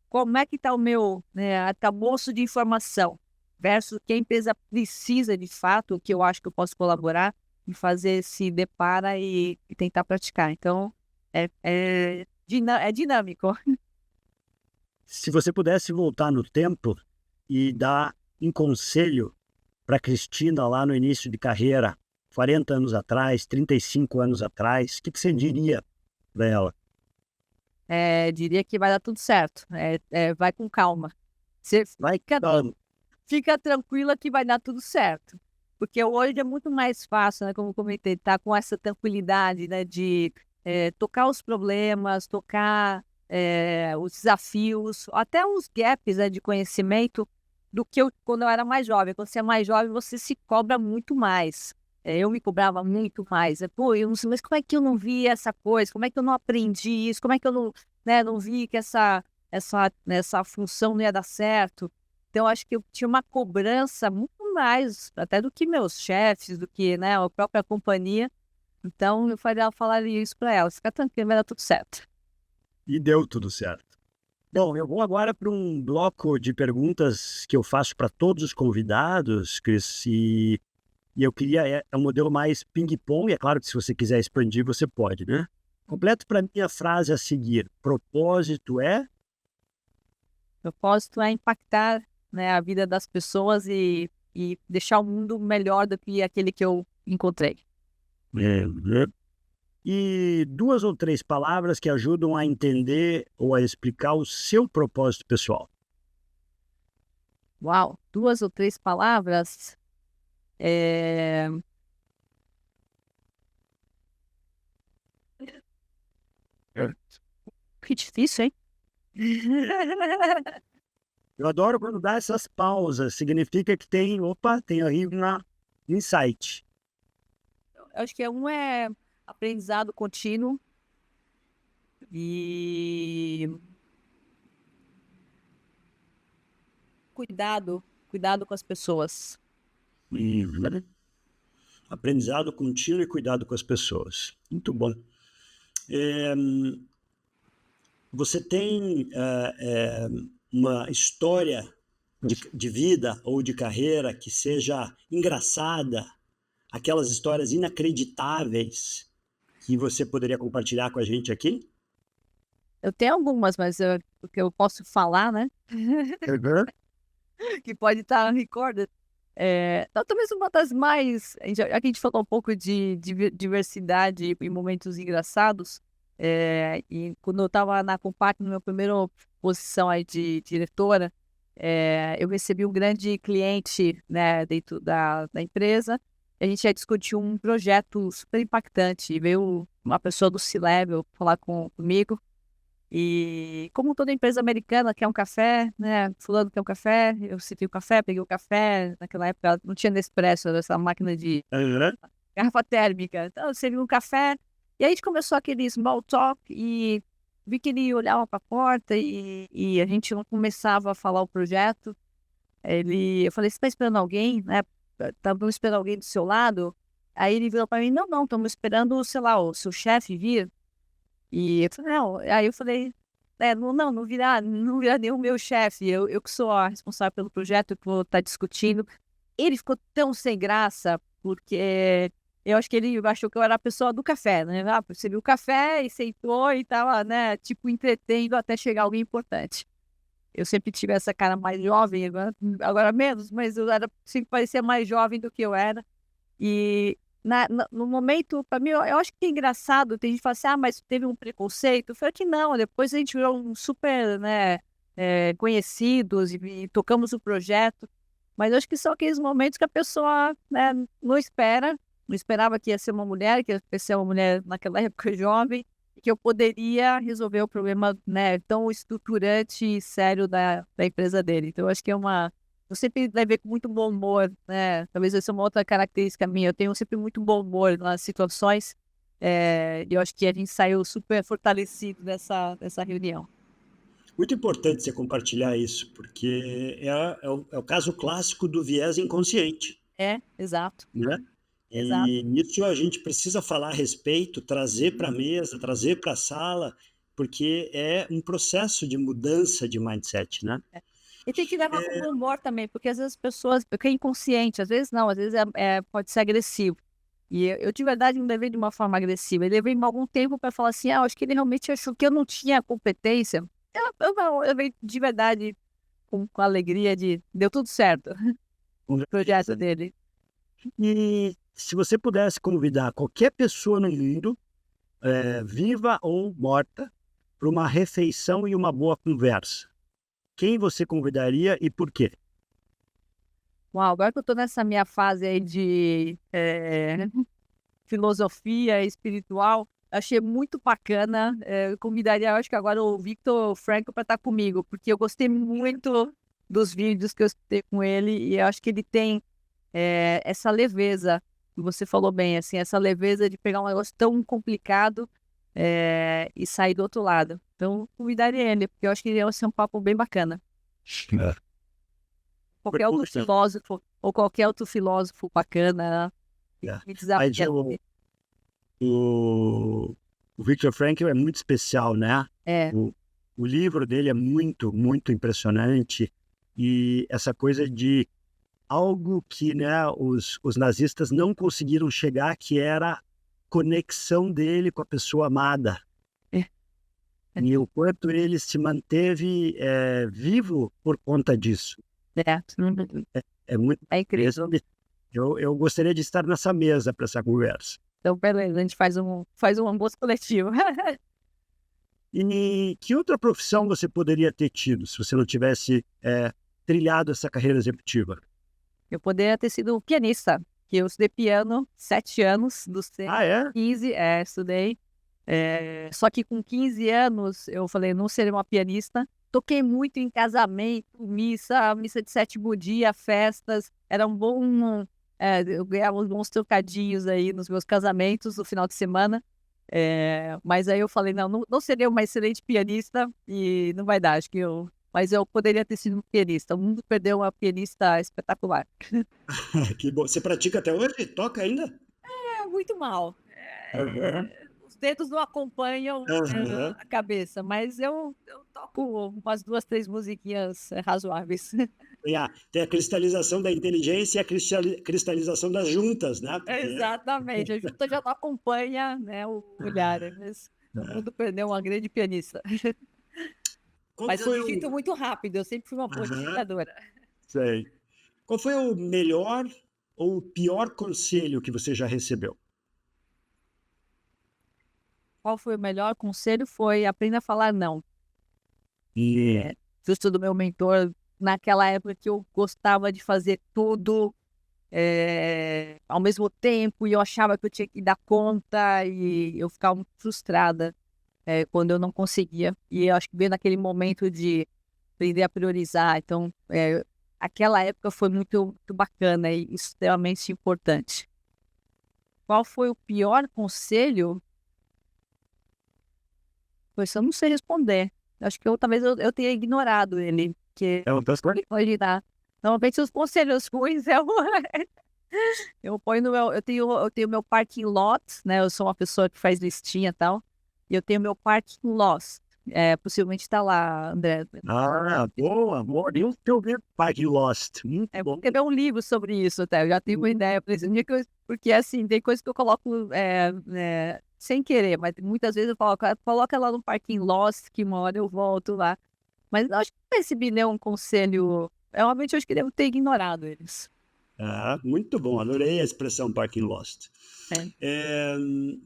como é que está o meu arcabouço de informação versus o que a empresa precisa de fato, o que eu acho que eu posso colaborar e fazer se depara e tentar praticar. Então, é dinâmico.
Se você pudesse voltar no tempo e dar um conselho para Cristina lá no início de carreira, 40 anos atrás, 35 anos atrás, o que você diria para ela?
Diria que vai dar tudo certo. Vai com calma. Você fica tranquila que vai dar tudo certo. Porque hoje é muito mais fácil, né, como eu comentei, estar com essa tranquilidade, né, de tocar os problemas, tocar os desafios, até os gaps, né, de conhecimento, do que quando eu era mais jovem. Quando você é mais jovem, você se cobra muito mais. Eu me cobrava muito mais. Eu não sei, mas como é que eu não vi essa coisa? Como é que eu não aprendi isso? Como é que eu não, né, não vi que essa função não ia dar certo? Então, acho que eu tinha uma cobrança muito mais, até do que meus chefes, do que, né, a própria companhia. Então, eu falaria isso para ela, fica tranquila, vai dar tudo certo.
E deu tudo certo. Bom, eu vou agora para um bloco de perguntas que eu faço para todos os convidados, Cris, e eu queria, é um modelo mais ping-pong, é claro que se você quiser expandir, você pode, né? Completo para mim a frase a seguir, propósito é...
O propósito é impactar, né, a vida das pessoas e deixar o mundo melhor do que aquele que eu encontrei.
E 2 ou 3 palavras que ajudam a entender ou a explicar o seu propósito pessoal.
Uau, 2 ou 3 palavras. Que difícil, hein?
Eu adoro quando dá essas pausas, significa que tem aí uma insight.
Eu acho que é aprendizado contínuo e cuidado com as pessoas.
Aprendizado contínuo e cuidado com as pessoas. Muito bom. Você tem uma história de vida ou de carreira que seja engraçada, aquelas histórias inacreditáveis que você poderia compartilhar com a gente aqui?
Eu tenho algumas, mas porque eu posso falar, né? Que pode estar recorded. Então, talvez uma das mais... Já que a gente falou um pouco de diversidade e momentos engraçados, e quando eu estava na Compaq, na minha primeira posição aí de diretora, eu recebi um grande cliente, né, dentro da empresa. A gente ia discutir um projeto super impactante. E veio uma pessoa do C-Level falar comigo. E como toda empresa americana quer um café, né? Fulano quer um café, eu servi o café, peguei o café. Naquela época não tinha Nespresso, era essa máquina de garrafa térmica. Então eu servi um café. E aí a gente começou aquele small talk e vi que ele olhava para a porta e a gente não começava a falar o projeto. Eu falei, você está esperando alguém, né? Estamos esperando alguém do seu lado? Aí ele virou para mim, não, estamos esperando, sei lá, o seu chefe vir. E eu falei, não. Aí eu falei, não virá nenhum meu chefe, eu que sou a responsável pelo projeto que vou estar discutindo. Ele ficou tão sem graça, porque eu acho que ele achou que eu era a pessoa do café, né? Você viu o café e sentou e tava, né, tipo, entretendo até chegar alguém importante. Eu sempre tive essa cara mais jovem, agora menos, mas sempre parecia mais jovem do que eu era. E no momento, para mim, eu acho que é engraçado, tem gente que fala assim, mas teve um preconceito. Eu falei que não, depois a gente virou um super, né, conhecidos e tocamos o projeto. Mas eu acho que são aqueles momentos que a pessoa, né, não esperava que ia ser uma mulher, que ia ser uma mulher naquela época jovem, e que eu poderia resolver o problema, né, tão estruturante e sério da empresa dele. Então, eu acho que eu sempre levei com muito bom humor, né? Talvez essa é uma outra característica minha. Eu tenho sempre muito bom humor nas situações. E eu acho que a gente saiu super fortalecido dessa reunião.
Muito importante você compartilhar isso, porque é o caso clássico do viés inconsciente.
Exato.
Né?
Exato.
E nisso a gente precisa falar a respeito, trazer para a mesa, trazer para a sala, porque é um processo de mudança de mindset, né?
E tem que levar com bom humor também, porque às vezes as pessoas, porque é inconsciente, às vezes não, às vezes pode ser agressivo. E eu de verdade não levei de uma forma agressiva, eu levei algum tempo para falar assim, acho que ele realmente achou que eu não tinha competência. Eu levei de verdade com alegria deu tudo certo, o projeto dele.
E se você pudesse convidar qualquer pessoa no mundo, viva ou morta, para uma refeição e uma boa conversa, quem você convidaria e por quê?
Uau, agora que eu estou nessa minha fase aí de filosofia espiritual, achei muito bacana. Eu convidaria, acho que agora o Viktor Frankl para estar comigo, porque eu gostei muito dos vídeos que eu escutei com ele e eu acho que ele tem essa leveza, que você falou bem, assim, essa leveza de pegar um negócio tão complicado e sair do outro lado. Então, convidaria ele, porque eu acho que ia ser um papo bem bacana. qualquer outro filósofo, ou qualquer outro filósofo bacana, me desafia.
O Viktor Frankl é muito especial, né? O livro dele é muito, muito impressionante, e essa coisa de algo que, né, os nazistas não conseguiram chegar, que era a conexão dele com a pessoa amada. E o quanto ele se manteve vivo por conta disso. É muito
incrível.
Eu gostaria de estar nessa mesa para essa conversa.
Então, beleza, a gente faz um almoço coletivo.
E que outra profissão você poderia ter tido se você não tivesse trilhado essa carreira executiva?
Eu poderia ter sido pianista, que eu estudei piano 7 anos, dos 15, estudei. Só que com 15 anos eu falei, não serei uma pianista. Toquei muito em casamento, missa de 7º dia, festas. Era um bom... eu ganhava uns bons trocadinhos aí nos meus casamentos no final de semana. Mas aí eu falei, não seria uma excelente pianista e não vai dar, acho que mas eu poderia ter sido um pianista. O mundo perdeu uma pianista espetacular.
Que bom. Você pratica até hoje? Toca ainda?
Muito mal. Os dedos não acompanham a cabeça, mas eu toco umas 2, 3 musiquinhas razoáveis.
Tem a cristalização da inteligência e a cristalização das juntas, né?
Exatamente, a junta já não acompanha, né, o olhar, mas o mundo perdeu uma grande pianista. Mas eu digito muito rápido, eu sempre fui uma boa digitadora.
Sei. Qual foi o melhor ou o pior conselho que você já recebeu?
Qual foi o melhor conselho? Foi aprenda a falar não. Justo do meu mentor, naquela época que eu gostava de fazer tudo ao mesmo tempo, e eu achava que eu tinha que dar conta, e eu ficava muito frustrada quando eu não conseguia. E eu acho que veio naquele momento de aprender a priorizar. Então, aquela época foi muito, muito bacana e extremamente importante. Qual foi o pior conselho? Pois eu não sei responder. Acho que talvez eu tenha ignorado ele. Que pode dar. Normalmente os conselhos ruins eu ponho no meu. Eu tenho meu parking lot, né? Eu sou uma pessoa que faz listinha e tal. E eu tenho meu parking lost. Possivelmente tá lá, André.
Boa. Eu tenho meu parking lost.
Vou escrever um livro sobre isso até. Eu já tenho uma ideia para isso. Porque assim, tem coisas que eu coloco sem querer, mas muitas vezes eu coloca lá no parking lost, que uma hora eu volto lá. Mas eu acho que não recebi nenhum conselho. Realmente eu acho que devo ter ignorado eles.
Muito bom, adorei a expressão parking lost.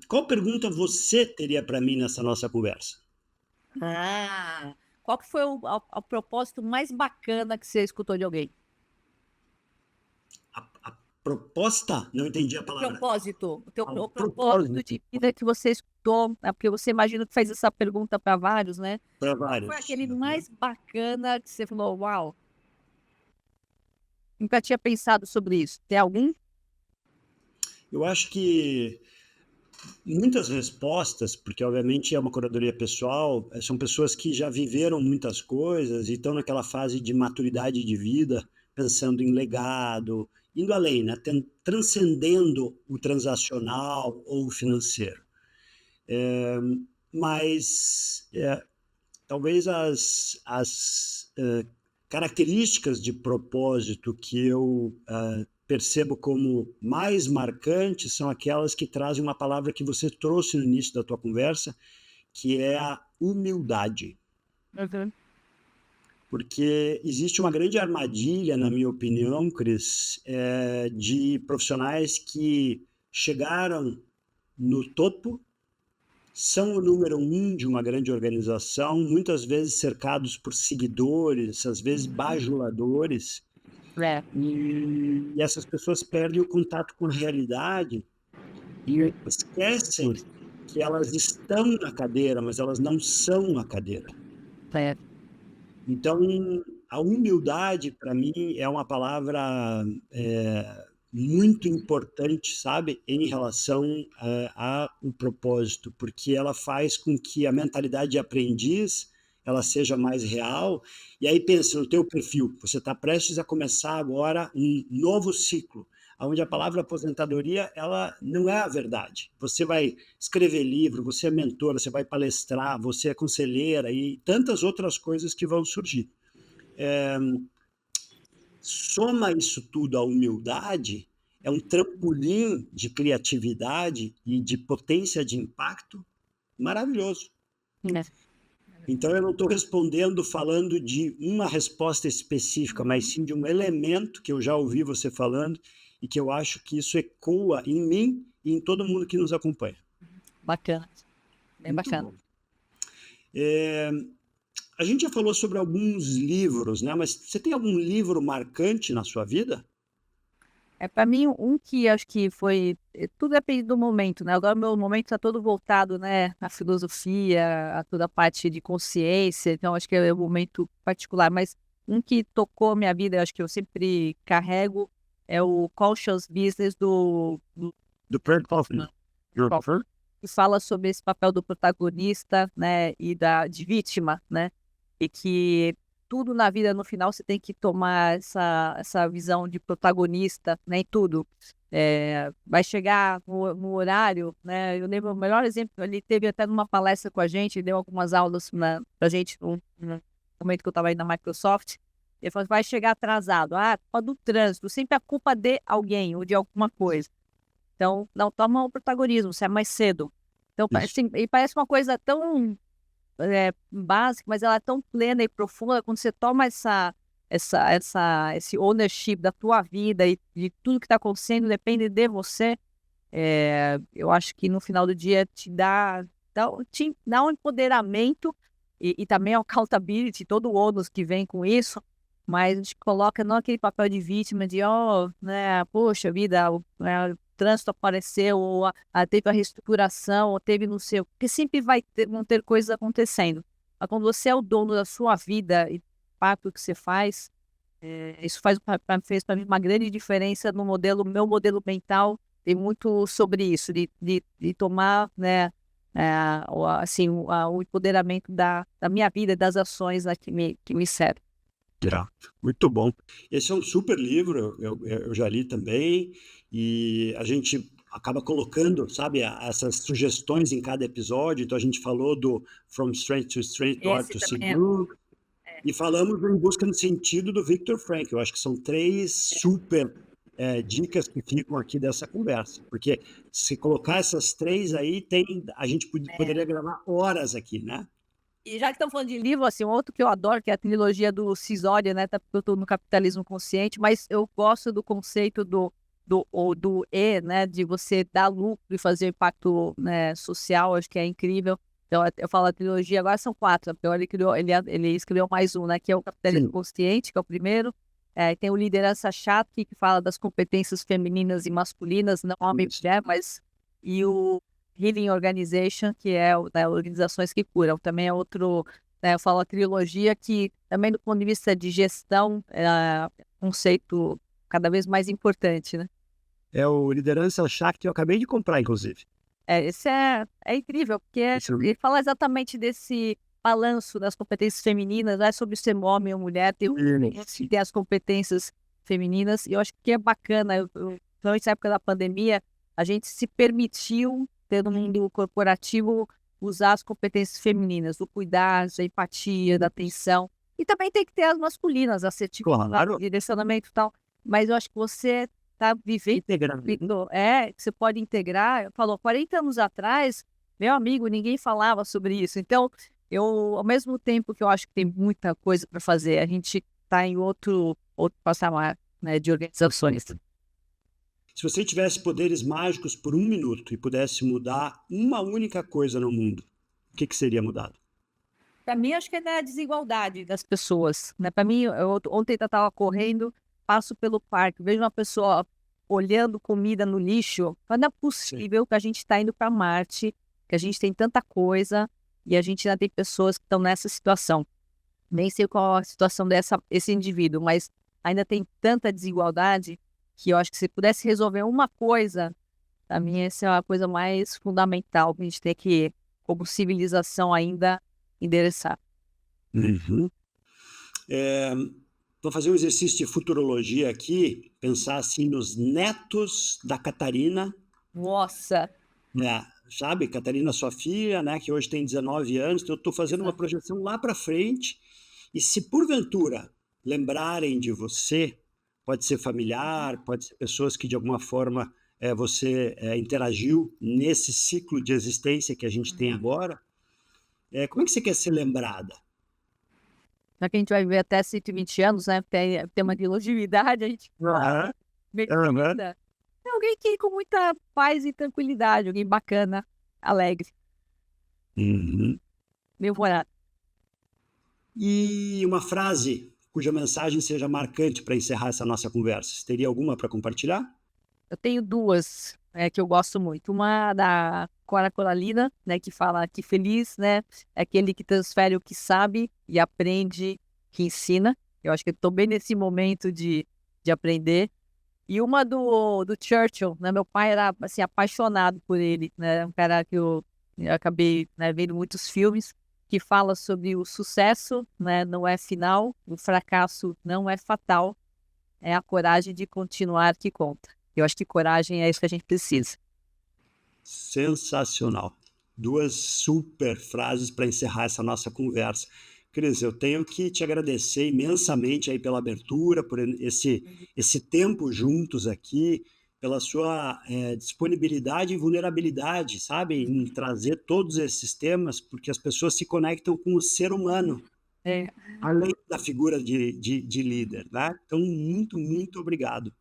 Qual pergunta você teria para mim nessa nossa conversa?
Qual que foi o propósito mais bacana que você escutou de alguém?
A proposta? Não entendi a palavra.
Propósito. O propósito de vida que você escutou, porque você imagina que faz essa pergunta para vários, né?
Para vários.
Qual foi aquele mais bacana que você falou, uau? Nunca tinha pensado sobre isso. Tem algum?
Eu acho que muitas respostas, porque obviamente é uma curadoria pessoal, são pessoas que já viveram muitas coisas e estão naquela fase de maturidade de vida, pensando em legado, indo além, né? Transcendendo o transacional ou o financeiro. Mas talvez as características de propósito que eu percebo como mais marcantes são aquelas que trazem uma palavra que você trouxe no início da tua conversa, que é a humildade. Porque existe uma grande armadilha, na minha opinião, Cris, de profissionais que chegaram no topo, são o número 1 de uma grande organização, muitas vezes cercados por seguidores, às vezes bajuladores, e essas pessoas perdem o contato com a realidade e esquecem que elas estão na cadeira, mas elas não são a cadeira. Então, a humildade, para mim, é uma palavra muito importante, sabe, em relação ao propósito, porque ela faz com que a mentalidade de aprendiz ela seja mais real. E aí pensa no teu perfil, você está prestes a começar agora um novo ciclo, onde a palavra aposentadoria ela não é a verdade. Você vai escrever livro, você é mentora, você vai palestrar, você é conselheira e tantas outras coisas que vão surgir. Soma isso tudo à humildade, é um trampolim de criatividade e de potência de impacto maravilhoso.
É.
Então, eu não estou respondendo falando de uma resposta específica, mas sim de um elemento que eu já ouvi você falando e que eu acho que isso ecoa em mim e em todo mundo que nos acompanha.
Bacana. Bem
Muito
bacana.
bom. A gente já falou sobre alguns livros, né? Mas você tem algum livro marcante na sua vida?
Para mim, um que acho que foi. Tudo depende do momento, né? Agora, meu momento está todo voltado, né, à filosofia, a toda a parte de consciência, então acho que é um momento particular. Mas um que tocou minha vida, acho que eu sempre carrego, é o Conscious Business do
Bert Kaufman.
que fala sobre esse papel do protagonista, né, e de vítima, né? E que tudo na vida, no final, você tem que tomar essa visão de protagonista, né, em tudo. Vai chegar no horário, né? Eu lembro o melhor exemplo, ele teve até numa palestra com a gente, deu algumas aulas pra gente no momento que eu estava aí na Microsoft. Ele falou, vai chegar atrasado, culpa do trânsito, sempre a culpa de alguém ou de alguma coisa. Então, não toma o protagonismo, você é mais cedo. Então, assim, e parece uma coisa tão básica, mas ela é tão plena e profunda quando você toma esse ownership da tua vida e de tudo que está acontecendo, depende de você. Eu acho que no final do dia te dá um empoderamento e também a accountability, todo o ônus que vem com isso, mas a gente coloca não aquele papel de vítima de, né, poxa vida, o trânsito apareceu, ou teve a reestruturação, ou teve não sei o... Porque sempre vão ter coisas acontecendo. Mas quando você é o dono da sua vida e paga o que você faz, isso fez para mim uma grande diferença no meu modelo mental, tem muito sobre isso, de tomar, né, assim, o empoderamento da minha vida, das ações que me servem.
Muito bom. Esse é um super livro, eu já li também, e a gente acaba colocando, sabe, essas sugestões em cada episódio. Então, a gente falou do From Strength to Strength, do Art to See Groove, e falamos do Em Busca do Sentido, do Viktor Frankl. Eu acho que são 3 super dicas que ficam aqui dessa conversa, porque se colocar essas 3 aí, a gente poderia gravar horas aqui, né?
E já que estamos falando de livro, assim, um outro que eu adoro, que é a trilogia do Cisória, né? Porque eu estou no Capitalismo Consciente, mas eu gosto do conceito do E, né? De você dar lucro e fazer impacto, né, social, acho que é incrível. Então, eu falo a trilogia, agora são 4, porque ele escreveu mais um, né? Que é o Capitalismo Consciente, que é o primeiro. Tem o Liderança Chata, que fala das competências femininas e masculinas, não homem e mulher, mas... E o Healing Organization, que é organizações que curam. Também é outro, né, eu falo a trilogia, que também do ponto de vista de gestão é um conceito cada vez mais importante, né?
É o Liderança Chata, que eu acabei de comprar, inclusive.
Esse é incrível, porque ele fala exatamente desse balanço das competências femininas, não é sobre ser homem ou mulher, tem as competências femininas, e eu acho que é bacana, principalmente na época da pandemia, a gente se permitiu ter no mundo corporativo usar as competências femininas, do cuidado, da empatia, da atenção. E também tem que ter as masculinas, assertividade, direcionamento e tal. Mas eu acho que você está vivendo... você pode integrar. Falou, 40 anos atrás, meu amigo, ninguém falava sobre isso. Então, ao mesmo tempo que eu acho que tem muita coisa para fazer, a gente está em outro patamar, né, de organizações.
Se você tivesse poderes mágicos por 1 minuto e pudesse mudar uma única coisa no mundo, o que seria mudado?
Para mim, acho que é a desigualdade das pessoas, né? Para mim, ontem eu estava correndo, passo pelo parque, vejo uma pessoa olhando comida no lixo, mas não é possível que a gente está indo para Marte, que a gente tem tanta coisa e a gente ainda tem pessoas que estão nessa situação. Nem sei qual a situação desse indivíduo, mas ainda tem tanta desigualdade que eu acho que se pudesse resolver uma coisa, para mim essa é a coisa mais fundamental que a gente tem que, como civilização, ainda endereçar.
Uhum.
Vou fazer um exercício de futurologia aqui, pensar assim nos netos da Catarina,
Nossa!
né? Sabe, Catarina, sua filha, né, que hoje tem 19 anos, então eu estou fazendo uma projeção lá para frente, e se porventura lembrarem de você, pode ser familiar, pode ser pessoas que de alguma forma você interagiu nesse ciclo de existência que a gente tem agora, como é que você quer ser lembrada?
Já que a gente vai viver até 120 anos, né? Tem uma longevidade, a gente
Aham. Aham.
é alguém que com muita paz e tranquilidade, alguém bacana, alegre,
Uhum.
bem-humorado.
E uma frase cuja mensagem seja marcante para encerrar essa nossa conversa. Você teria alguma para compartilhar?
Eu tenho duas que eu gosto muito. Uma da Cora Coralina, né, que fala que feliz, né, é aquele que transfere o que sabe e aprende, que ensina. Eu acho que eu estou bem nesse momento de aprender. E uma do Churchill, né, meu pai era assim, apaixonado por ele, né, um cara que eu acabei, né, vendo muitos filmes, que fala sobre o sucesso, né, não é final, o fracasso não é fatal, é a coragem de continuar que conta. Eu acho que coragem é isso que a gente precisa.
Sensacional. Duas super frases para encerrar essa nossa conversa. Cris, eu tenho que te agradecer imensamente aí pela abertura, por esse tempo juntos aqui, pela sua disponibilidade e vulnerabilidade, sabe, em trazer todos esses temas, porque as pessoas se conectam com o ser humano,
É,
além da figura de líder, né? Então, muito, muito obrigado.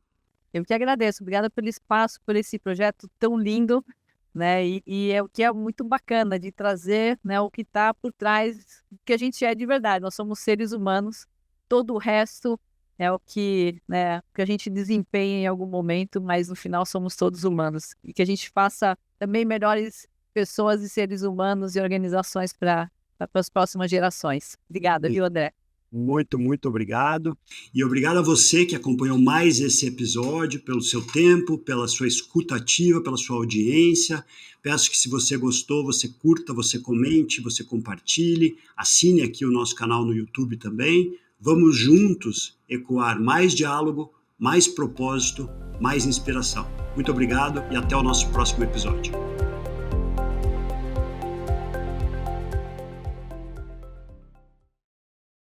eu que agradeço. Obrigada pelo espaço, por esse projeto tão lindo, né? E é o que é muito bacana de trazer, né, o que está por trás do que a gente é de verdade. Nós somos seres humanos. Todo o resto é o que, né, que a gente desempenha em algum momento, mas no final somos todos humanos. E que a gente faça também melhores pessoas e seres humanos e organizações para as próximas gerações. Obrigada, viu, André?
Muito, muito obrigado. E obrigado a você que acompanhou mais esse episódio, pelo seu tempo, pela sua escuta ativa, pela sua audiência. Peço que, se você gostou, você curta, você comente, você compartilhe, assine aqui o nosso canal no YouTube também. Vamos juntos ecoar mais diálogo, mais propósito, mais inspiração. Muito obrigado e até o nosso próximo episódio.